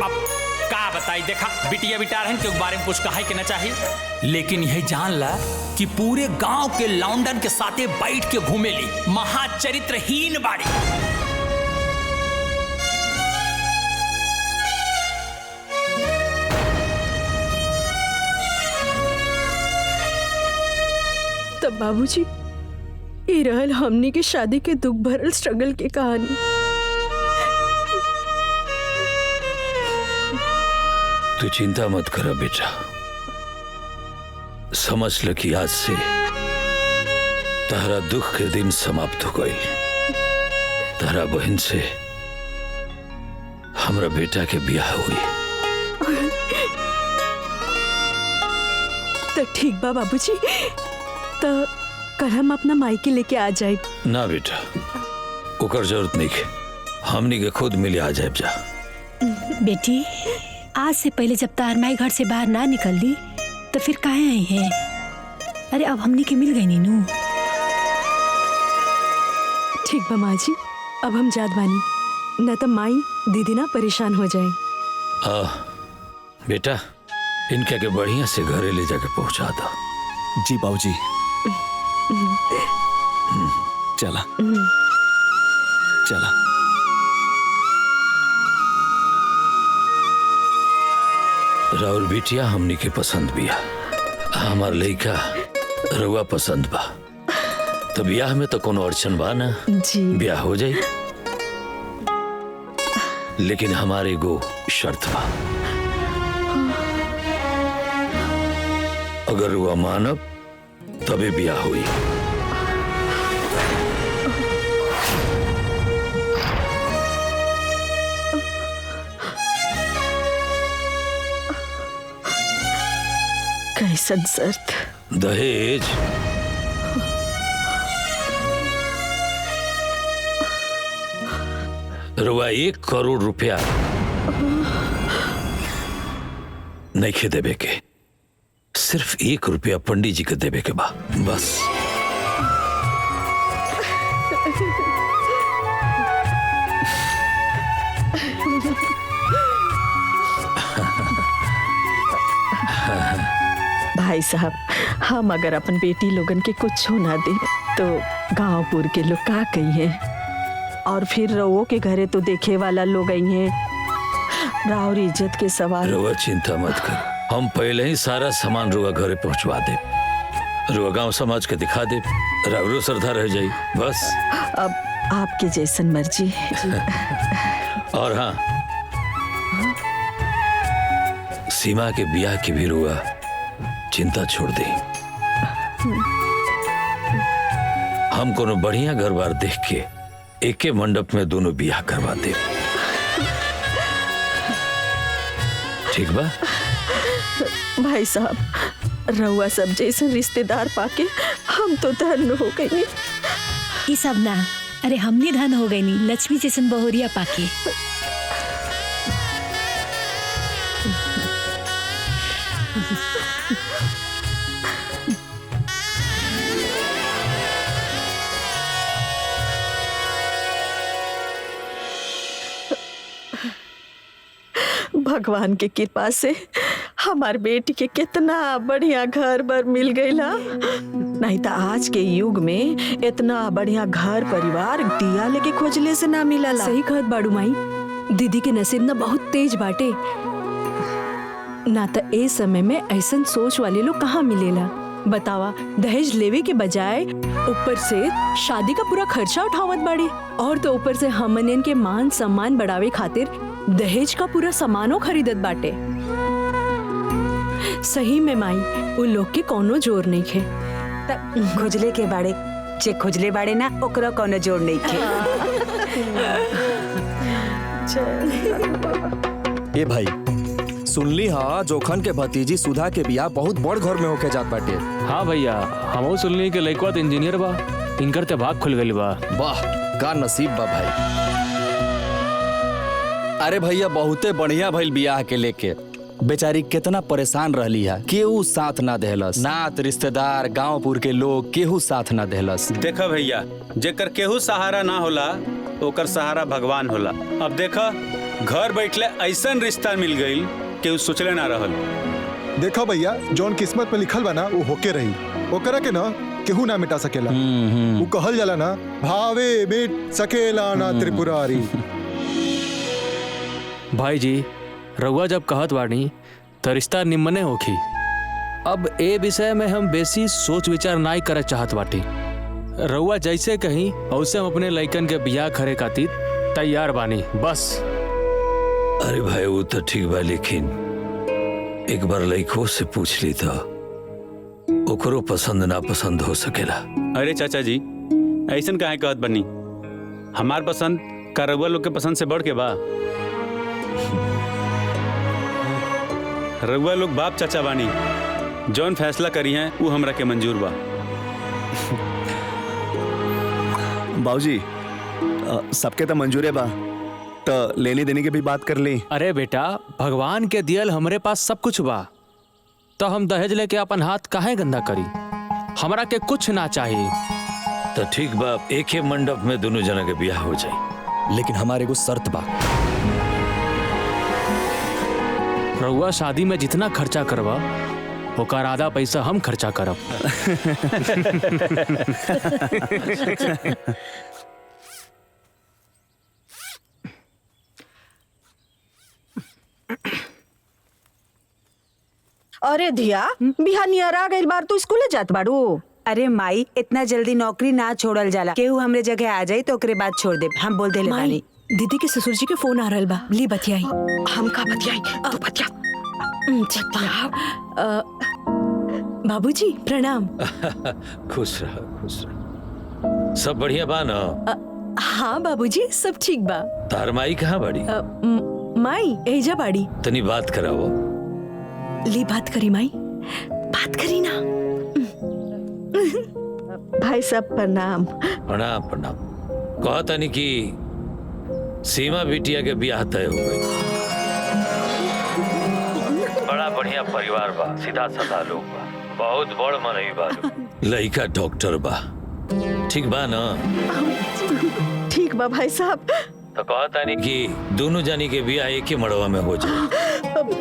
अब का बताई, देखा बिटिया बिटा रहन के बारे में कुछ कहा के ना चाहिए, लेकिन यही जान ला कि पूरे गांव के लौंडन के साथे बैठ के घूमेली, महाचरित्रहीन बाड़ी। तब बाबूजी ये रहल हमनी के शादी के दुख भरल स्ट्रगल के कहानी। तू चिंता मत कर बेटा, समझ ल कि आज से तारा दुख के दिन समाप्त हो गई। तारा बहन से हमरा बेटा के ब्याह हुई। तो ठीक बा बाबूजी, तो कल हम अपना मायके लेके आ जाए। ना बेटा ओकर जरूरत नहीं है, हमनी के खुद मिले आ जाए जा। बेटी आज से पहले जब तार माई घर से बाहर ना निकल ली तो फिर काहे आई है? अरे अब हमनी के मिल गई नीनू। ठीक बा माँ जी, अब हम जात बानी, न तो माई दीदी ना परेशान हो जाए। बेटा इनके के बढ़िया से घरे ले जाके पहुंचा दो। जी बाबूजी। चला चला। राहुल बिटिया हमनी के पसंद बिया, हमार लइका रउआ पसंद बा, तो ब्याह में तो कोनो अड़चन बा ना जी। ब्याह हो जाई, लेकिन हमारे गो शर्त बा। अगर रउआ मानब तबे ब्याह हुई। कैसन शर्त? दहेज रुआ 1 करोड़ रुपया नहीं खे देवे के, सिर्फ 1 रुपया पंडित जी के देवे के बा बस। भाई साहब हम अगर अपन बेटी लोगन के कुछ ना दे तो गांवपुर के लोग का कही हैं, और फिर रवो के घरे तो देखे वाला लोग आई हैं। राउर इज्जत के सवाल। रुआ चिंता मत कर, हम पहले ही सारा सामान रुआ घरे पहुंचवा दे, रुआ गांव समाज के दिखा दे, राउरो श्रद्धा रह जाई बस। अब आपके जैसन मर्जी। और हाँ सीमा के ब्याह की भी रुआ चिंता छोड़ दे, हम कोनो बढ़िया घर बार देख के एके मंडप में दोनों ब्याह करवा दे, ठीक बा? भाई साहब रउआ सब जैसे रिश्तेदार पाके हम तो धन्य हो गई। ये सब ना, अरे हमनी धन हो गई नी लक्ष्मी जैसन बहुरिया पाके। भगवान के कृपा से हमार बेटी के कितना बढ़िया घर बर मिल गईला, नहीं तो आज के युग में इतना बढ़िया घर परिवार दिया लेके खोजले से ना मिला। सही कहत बाड़ू माई, दीदी के नसीब ना बहुत तेज बाटे, ना तो ए समय में ऐसन सोच वाले लोग कहाँ मिलेला। बतावा, दहेज लेवे के बजाय ऊपर से शादी का पूरा खर्चा उठावत बाड़ी, और तो ऊपर से हमन के मान सम्मान बढ़ावे खातिर दहेज का पूरा सामानो खरीदत बाटे। सही में माई उन लोग के कोनो जोर नहीं खे। खोजले के बाड़े जे खोजले बाड़े ना ओकरा कोनो जोड़ नहीं खे। ए भाई सुनली हा जोखन के भतीजी सुधा के बियाह बहुत बड़ घर में होके जात बाटे। हाँ भैया हमहू सुनली कि लइकवा तो इंजीनियर बा, इनकर ते भाग खुल गइल बा। वाह का नसीब बा भाई। अरे भैया बहुते बढ़िया भइल बियाह के लेके। बेचारी कितना परेशान रहली है, केहू साथ ना देहलस, नात रिश्तेदार गांवपुर के लोग केहू साथ ना देहलस। देखा भैया जेकर केहू सहारा ना होला ओकर सहारा भगवान होला। अब देखा घर बैठले ऐसन रिश्ता मिल गई केहू सोचले ना रहल। देखा भैया जौन किस्मत में लिखल बा ना वो होके रही, ओकरा के ना केहू ना मिटा सकेला। वो कहल जाला ना भावे मिट सकेला ना त्रिपुरारी। भाई जी रउआ जब कहत बानी तो रिश्ता निम्मने होखी। अब ए विषय में हम बेसी सोच विचार नाई करे चाहत बाटी। रउआ जैसे कहीं वैसे हम अपने लइकन के बियाह करे खातिर तैयार बानी बस। अरे भाई वो तो ठीक बा, लेकिन एक बार लइको से पूछ ली तो ओकरो पसंद ना पसंद हो सकेला। अरे चाचा जी ऐसन काहे कहत बनी, हमार पसंद का रउआ लोग के पसंद से बढ़ के बा। रउआ लोग बाप चाचा बानी, जौन फैसला करी है वो हमरा के मंजूर बा। बाबूजी सबके तो मंजूर है बा, तो लेने देने की भी बात कर ली। अरे बेटा भगवान के दियल हमरे पास सब कुछ बा, तो हम दहेज लेके अपन हाथ काहे गंदा करी। हमरा के कुछ ना चाहिए। तो ठीक बा, एक ही मंडप में दोनों जना के ब्याह हो जाए, लेकिन हमारे को शर्त बा। रउआ शादी में जितना खर्चा करवा ओकर आधा पैसा हम खर्चा करब। अरे धिया बिहानियर आ गइल बार तू स्कूले जात बाड़ू। अरे माई इतना जल्दी नौकरी ना छोड़ल जाला, केहू हमरे जगह आ जाई तो ओकरे बाद छोड़ दे। हम बोल देले बानी। दीदी के ससुर जी के फोन आ रहल बा, ली बतियाई। हम का बतियाई, तू बतिया। बाबूजी प्रणाम। खुश रह खुश रह। सब बढ़िया बा ना? हाँ बाबूजी सब ठीक बा। तार माई कहाँ बाड़ी? माई एजा बाड़ी। तनी बात करावो। ली बात करी माई, बात करी ना। भाई साहब प्रणाम। प्रणाम प्रणाम। कहा तनी कि सीमा बिटिया के ब्याह तय हो गई। बड़ा बढ़िया परिवार बा, सीधा साधा लोग बा, बहुत बड़ मनई बा। लइका डॉक्टर बा, ठीक बा ना? ठीक बा भाई साहब। तो कहता नहीं कि दोनों जानी के ब्याह एक ही मड़वा में हो जाए।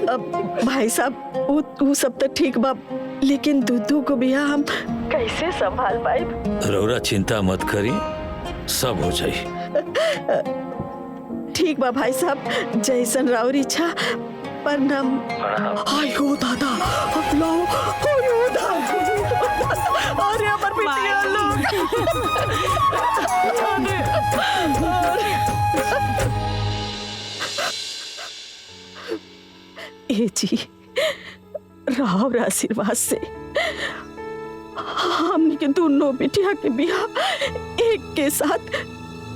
अब भाई साहब वो सब तो ठीक बा, लेकिन दूधू को ब्याह हम कैसे संभाल पाए? रौरा चिंता मत करी, सब हो जाए। ठीक बा भाई साहब, जैसन राउर इच्छा। प्रणाम। आयो दादा, आयो दादा। अरे अमर बिटिया लोग। ए जी राव आशीर्वाद से हमने के दोनों बिटिया के ब्याह एक के साथ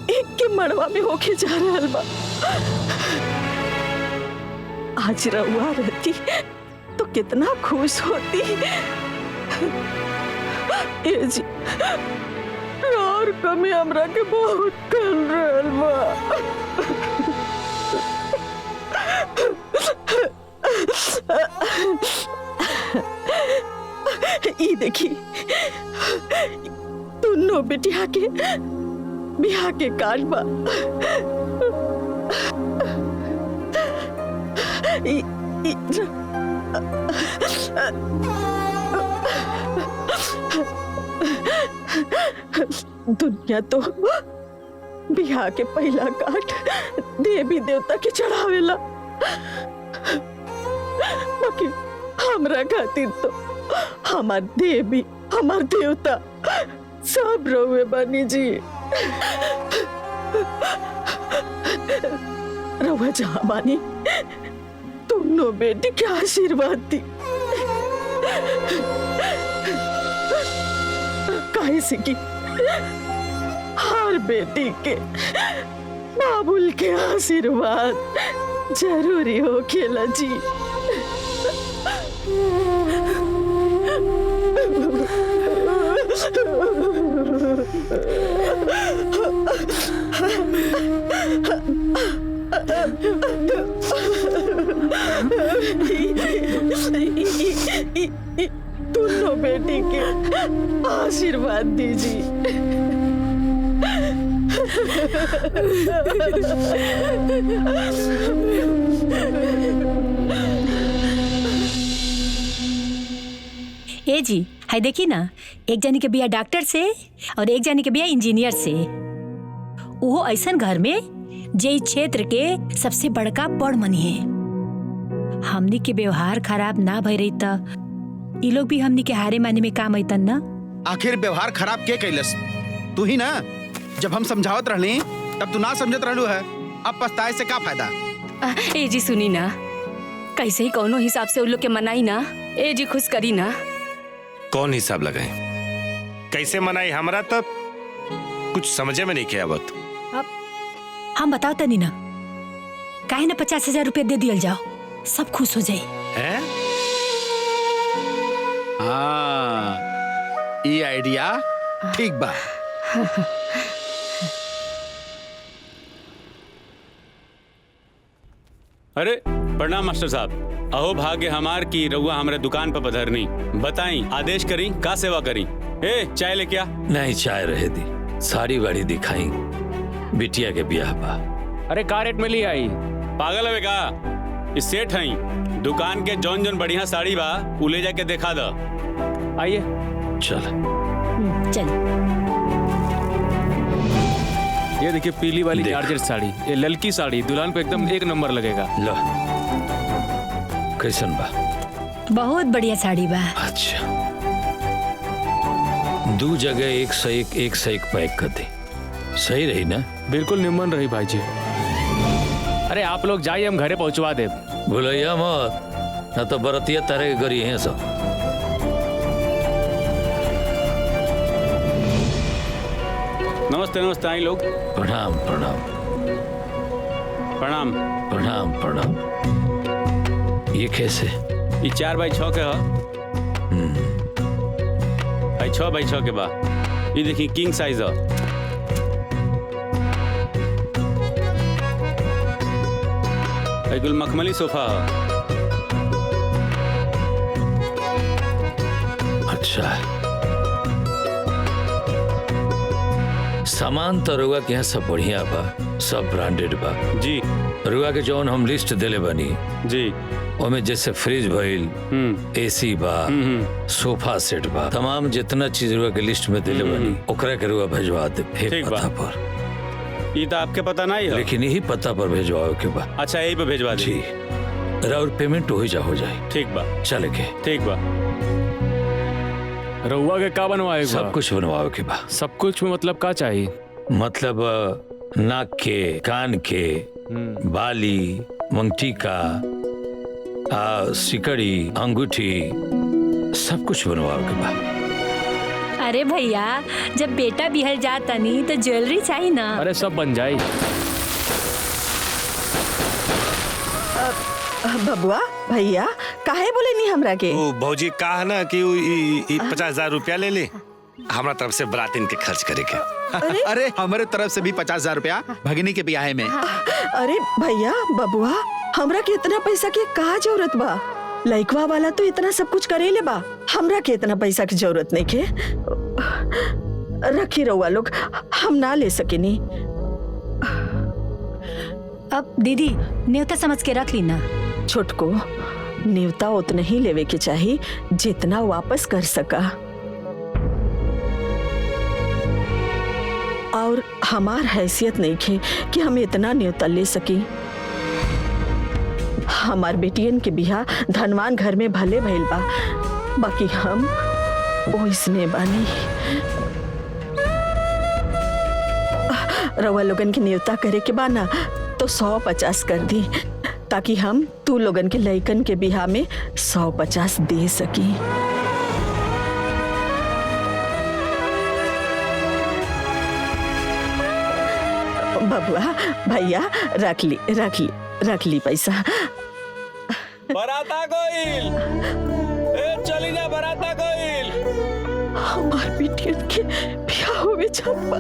एक के मड़वा में होके जा रहा बा। आज रउआ रहती तो कितना खुश होती। ए जी और कमी हमरा के बहुत कर रहल बा। ई देखी दोनों बिटिया के बियाह के कार्ड बा। दुनिया तो बियाह के पहला कार्ड देवी देवता के चढ़ावेला, बाकी हमरा खातिर तो हमार देवी हमार देवता सब रहुए बनी जी। रहुआ जहाँ बानी दोनों बेटी के आशीर्वाद दी। काहे से कि हर बेटी के बाबुल के आशीर्वाद जरूरी हो खेला जी। दोनों बेटी के आशीर्वाद दीजिए। ए जी, हाय देखी ना, एक जनी के बिया डॉक्टर से और एक जनी के बिया इंजीनियर से। वो ऐसन घर में जे इस क्षेत्र के सबसे बड़का बड़ मनी है। हमनी के व्यवहार खराब ना भई रही त ई लोग भी हमनी के हारे माने में काम अइतन ना। आखिर व्यवहार खराब के कैलस? तू ही ना। जब हम समझावत रहली तब तू ना समझत रहलू है। अब पछताए से का फायदा? ए जी सुनी ना, कैसे ही कौनो हिसाब से उन लोग के मनाई ना। ए जी खुश करी ना। कौन हिसाब लगाए, कैसे मनाई? हमरा तब कुछ समझे में नहीं किया आवत। अब हम बताओ तनी ना, काहे ना 50,000 रुपया दे दियल जाओ, सब खुश हो जाए। हैं? हाँ, ये आइडिया ठीक बा। अरे प्रणाम मास्टर साहब। अहो भाग्य हमार की रउआ हमारे दुकान पर पधरनी। बताई आदेश करी, का सेवा करी? ए चाय ले क्या? नहीं, चाय रहे दी, साड़ी वाड़ी दिखाई, बिटिया के ब्याह बा। अरे का रेट में ली आई? पागल है का? इस सेठ हई, दुकान के जौन जौन बढ़िया साड़ी बा उ ले जाके दिखा द। आइए चल चल। ये देखिए पीली वाली जॉर्जेट साड़ी, ये ललकी साड़ी दुल्हन पे एकदम एक नंबर लगेगा। लो, कैसन बा? बहुत बढ़िया साड़ी बा। अच्छा, दो जगह एक से एक पैक कर दे, सही रही ना? बिल्कुल निमन रही भाई जी। अरे आप लोग जाइए, हम घरे पहुंचवा दे। भूलैया मत, न तो बरतिया तरह के गरी है सब। नमस्ते नमस्ते, आई लोग। प्रणाम प्रणाम प्रणाम प्रणाम प्रणाम। ये कैसे? ये 4x6 के है। 6x6 के बा। ये देखिए किंग साइज है। कुल मखमली सोफा है। अच्छा, सामान तो रुआ के यहाँ सब बढ़िया बा, सब ब्रांडेड बा जी। रुआ के जौन हम लिस्ट देले बनी जी, ओमे जैसे फ्रिज भइल, एसी बा, सोफा सेट बा, तमाम जितना चीज रुआ के लिस्ट में देले बनी ओकरा के रुआ भेजवा दे। ठीक पता बा। पर ये तो आपके पता नहीं है, लेकिन यही पता पर भेजवाओ के बा। अच्छा, यही पे भेजवा दे। जी, और पेमेंट हो जाए। ठीक बा, चले के। ठीक बा। रउआ के का बनवाए? सब कुछ बनवाओ के बा। सब कुछ में मतलब का चाहिए? मतलब नाक के, कान के, बाली, मंगटी का, सिकड़ी, अंगूठी, सब कुछ बनवाओ के बा। अरे भैया, जब बेटा बिहल जाता नहीं तो ज्वेलरी चाहिए ना। अरे सब बन जाए। बबुआ भैया काहे बोले नहीं हमरा के? ओ भौजी कहा ना कि 50,000 रुपया ले ले, हमरा तरफ से बरातीन के खर्च करे के। अरे हमारे तरफ से भी 50,000 रुपया भगिनी के ब्याह में। अरे भैया बबुआ, हमरा के इतना पैसा के का जरूरत बा? लइकवा वाला तो इतना सब कुछ करेले बा, हमरा के इतना पैसा की जरूरत नहीं के। रखी रहुआ लोग, हम ना ले सकेनी। अब दीदी न्योता समझ के रख ली ना। छोटको, न्योता उतना ही लेवे के चाहिए जितना वापस कर सका। और हमार हैसियत नहीं खे कि हम इतना न्योता ले सकी। हमार बेटियन के बिहा धनवान घर में भले भइल बा, बाकी हम ओइसने बानी। रवा लोगन के न्योता करे के बा ना तो 150 कर दी, ताकि हम तू लोगन के लइकन के बिहा में 150 दे सकी। बबुआ भैया रख ली पैसा। बराता गोइल, ए चली जा बराता गोइल। हमार बिटियन के ब्याह होवे जात बा।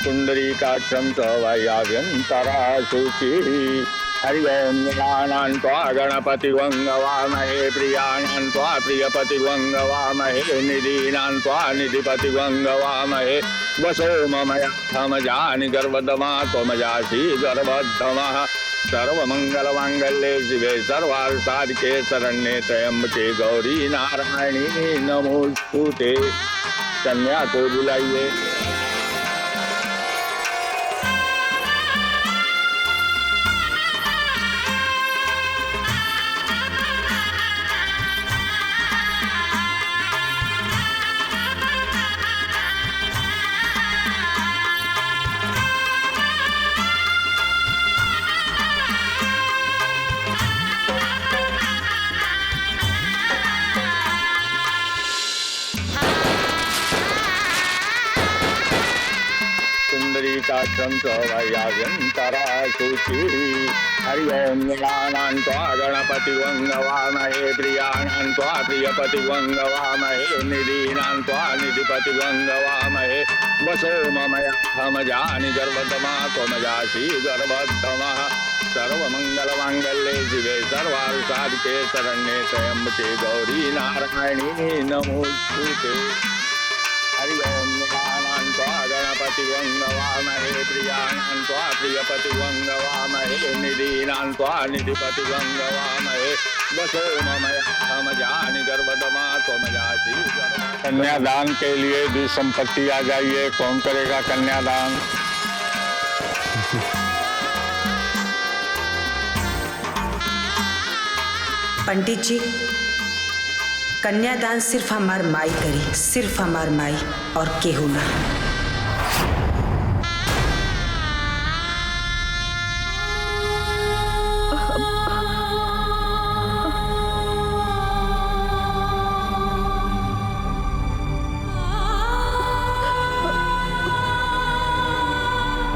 पुंडरीकाक्षं च वायाभ्यन्तरा शुचिः हरि ओं गणानां त्वा गणपतिवङ्गवामहे प्रियाणां त्वा प्रियपतिवङ्गवामहे निधीनां त्वा निधिपतिवङ्गवामहे वसो ममयामजानि गर्भदमा त्वमजासि गर्भद्धमः सर्वमङ्गलमाङ्गल्ये शिवे सर्वार्थसाधिके शरण्ये त्र्यम्बके गौरी नारायणी नमोस्तुते। कन्या को बुलाइए। पुंडरीकाक्षं च वायाभ्यन्तरा शुचिः हरि ओं गणानां त्वा गणपतिवङ्गवामहे प्रियाणां त्वा प्रियपतिवङ्गवामहे निधीनां त्वा निधिपतिवङ्गवामहे वसो ममयामजानि गर्भदमा त्वमजासि गर्भद्धमः सर्वमङ्गलमाङ्गल्ये शिवे सर्वार्थसाधिके शरण्ये त्र्यम्बके गौरी नारायणी नमोस्तुते। हरि ओं गणानां त्वा गणपतिवङ्गवामहे प्रियाणां त्वा प्रियपतिवङ्गवामहे निधीनां त्वा निधिपतिवङ्गवामहे वसो ममयामजानि गर्भदमा त्वमजासि गर्भद्धमः। कन्यादान के लिए भी संपत्ति आ जाइए। कौन करेगा कन्यादान? पंडित जी, कन्यादान सिर्फ हमार माई करी, सिर्फ हमार माई और केहू ना।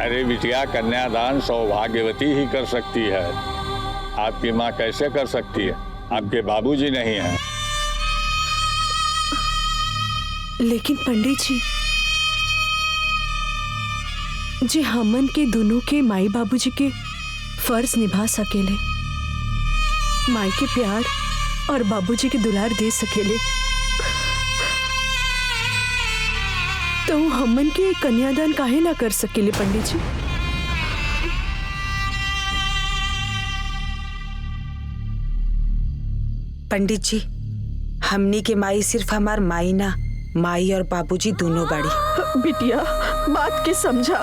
अरे बिटिया, कन्यादान सौभाग्यवती ही कर सकती है। आपकी माँ कैसे कर सकती है? आपके बाबूजी नहीं हैं। लेकिन पंडित जी हमन के दोनों के माई बाबूजी के फर्ज निभा सकेले, माई के प्यार और बाबूजी के दुलार दे सकेले, तो हमन के कन्यादान काहे ना कर सकेले पंडित जी? पंडित जी, हमनी के माई सिर्फ हमार माई ना, माई और बाबूजी दोनों बाड़ी। बिटिया बात के समझा,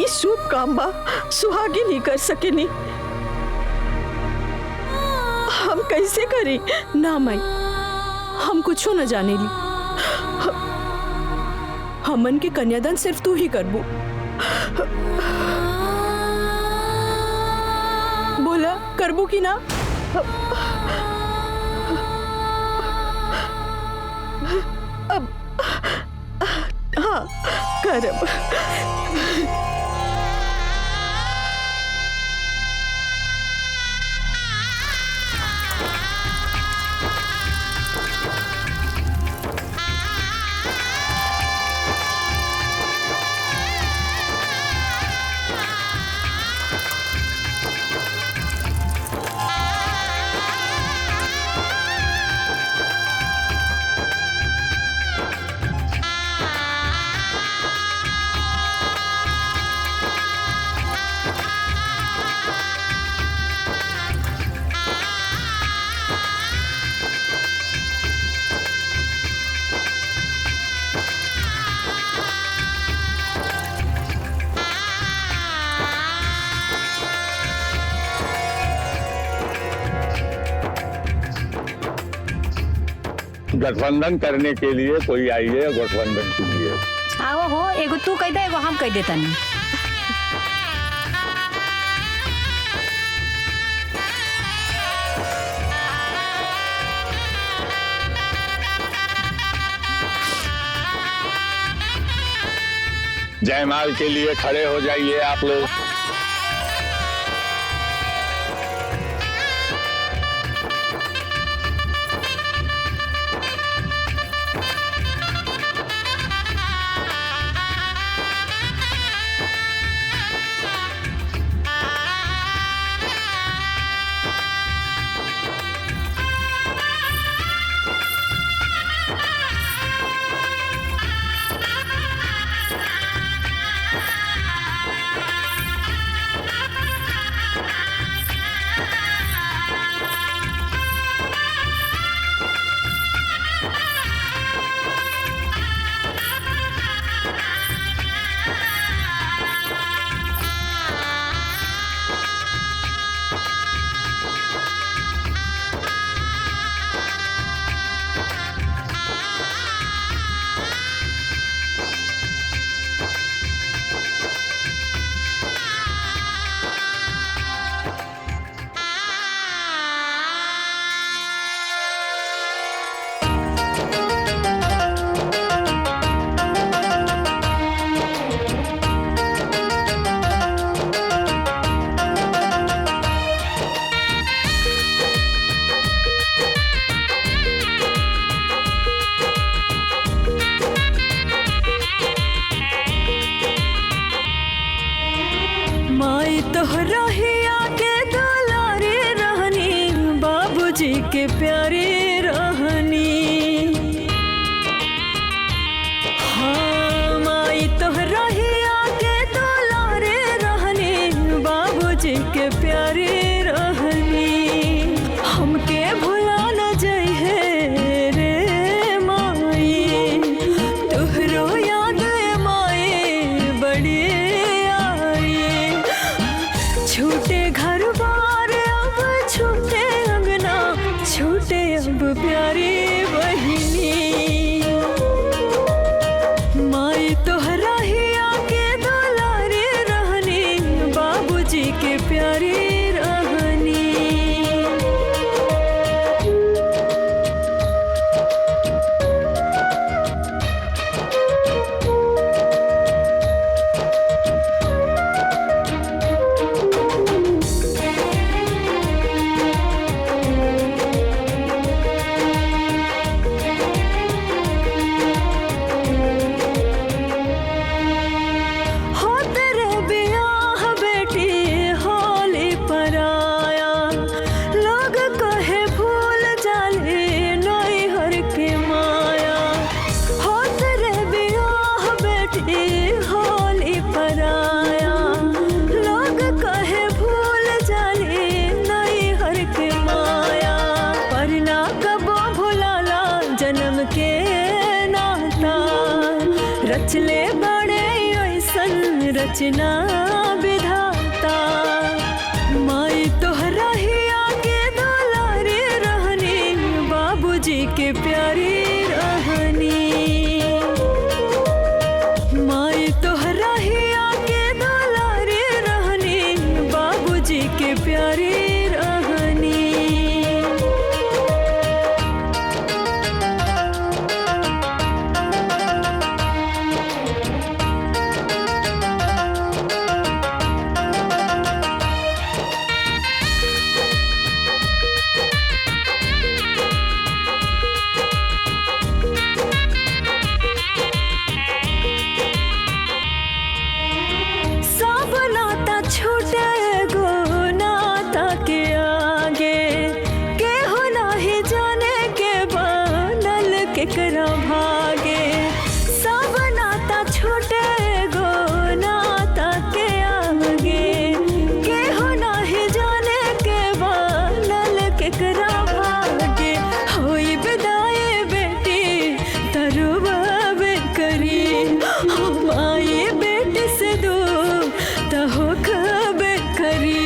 इस शुभ काम बा सुहागी नहीं कर सकेनी, हम कैसे करी? ना माई, हम कुछो न जाने ली। हमन के कन्यादान सिर्फ तू ही करबू। बोला करबू की ना? अब हाँ करब। गठबंधन करने के लिए कोई आइए, गठबंधन कीजिए। आओ हो, एगो तू कह दे, एगो हम कह देता नहीं। जयमाल के लिए खड़े हो जाइए आप लोग। माई तोहरा ही आके दुलारी रहनी, बाबूजी के प्यारी रहनी। हाँ माई तोहरा ही आके दुलारी रहनी, बाबूजी के प्यारी रहनी। हमके भुला न जाइए रे माई, तोहरो याद माई बड़ी छूटे घर बार अब छूटे अंगना, छूटे अब प्यारी बहिनी। माई तोहरा ही आके दुलारी रहनी, बाबूजी के प्यारी रहनी। रचले बड़े ऐसन रचना विधाता, माई तोहरा ही आके दुलारी रहनी, बाबूजी के प्यारी रहनी। माई तोहरा ही आके दुलारी रहनी, बाबूजी के प्यारी रहनी। केकरा भागे सब नाता छूटे गो नाता के आगे, केहू नाही जाने के बनल केकरा भागे। होई विदाई बेटी तरुबे करी, हम आई बेटी से दूर त होखबे करी।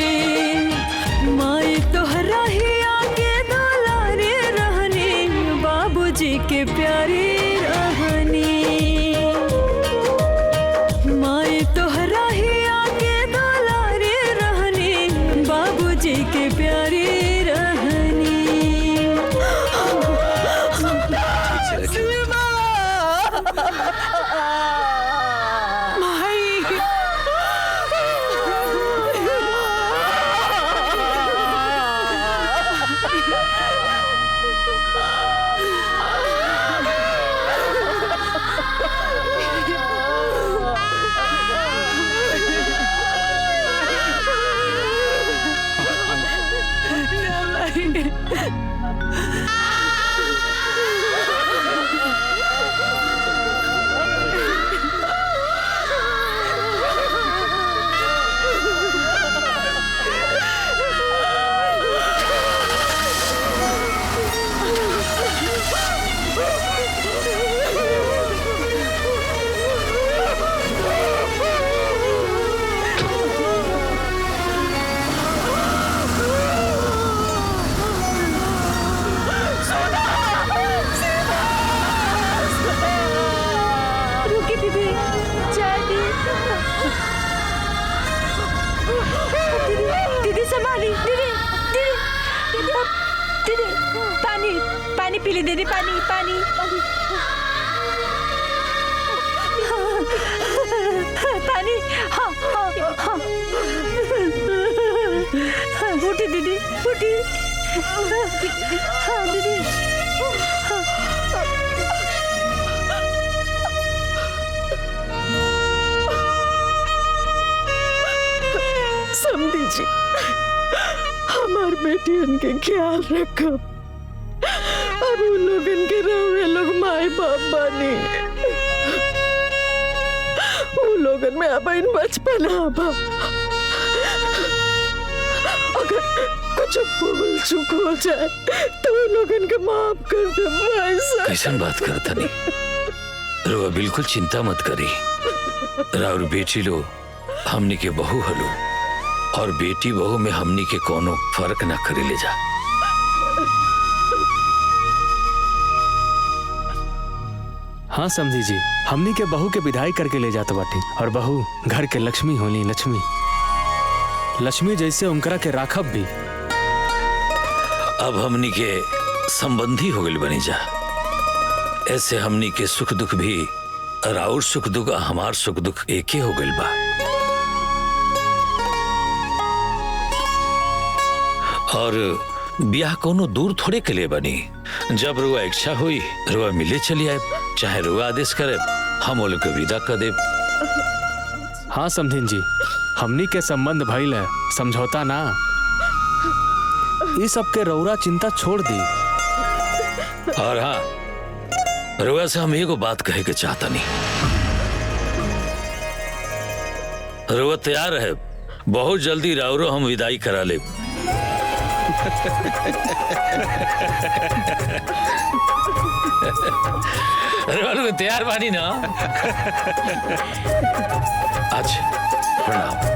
माई तोहरा ही आके दुलारी रहनी, बाबू बाबूजी के प्यारी रहनी माई तोहरा ही आगे दुलारी रहनी बाबूजी के प्यारी रहनी दीदी संभाली, दीदी दीदी दीदी दीदी पानी पानी पी ली दीदी, पानी पानी पानी। हाँ हाँ हाँ उठी दीदी उठी। हाँ दीदी समझी जी हमार बेटियन के ख्याल रखब। अब उन लोगन के रहुए लोग माए बाप बानी, उन लोगन में अब इन बचपन आबा। अगर कुछ भूल चूक हो जाए तो उन लोगन के माफ कर दे। कैसन बात करता नहीं रुआ, बिल्कुल चिंता मत करी। राउर बेटी लो हमनी के बहू हलो, और बेटी बहू में हमनी के कोनो फर्क ना करे ले जा। हाँ समझी जी, हमनी के बहू के विदाई करके ले जाते बाटी, और बहू घर के लक्ष्मी होली। लक्ष्मी लक्ष्मी जैसे उनकरा के राखब भी। अब हमनी के संबंधी हो गए बनी जा, ऐसे हमनी के सुख दुख भी राउर सुख दुख हमार सुख दुख एक ही हो गए बा। और ब्याह कोनो दूर थोड़े के लिए बनी, जब रुआ इच्छा हुई रुआ मिले चली आए, चाहे रुआ आदेश करे हम वो लोग के विदा कर दे। हाँ समझिन जी, हमनी के संबंध भइल है, समझौता ना। इस सब के रौरा चिंता छोड़ दी। और हाँ रुआ से हम एगो बात कहे के चाहता नहीं, रुआ तैयार है, बहुत जल्दी राउरो हम विदाई करा ले। अरे तैयार बानी ना? अच्छा प्रणाम।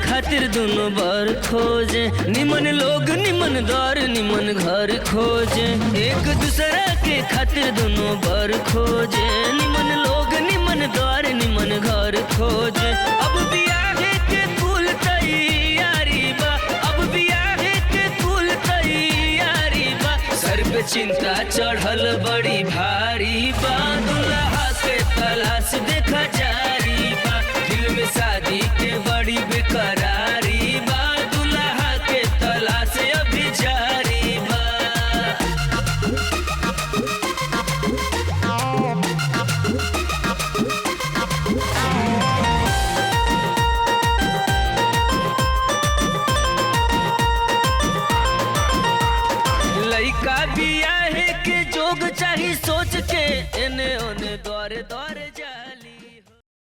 खातिर दोनों बार खोजे, निमन लोग निमन द्वार निमन घर खोजे। एक दूसरा के खातिर दोनों बार खोजे, निमन लोग निमन द्वार निमन घर खोजे। अब बियाह के कुल तैयारी बा, अब बियाह के कुल तैयारी बा। सर पे चिंता चढ़ल बड़ी भारी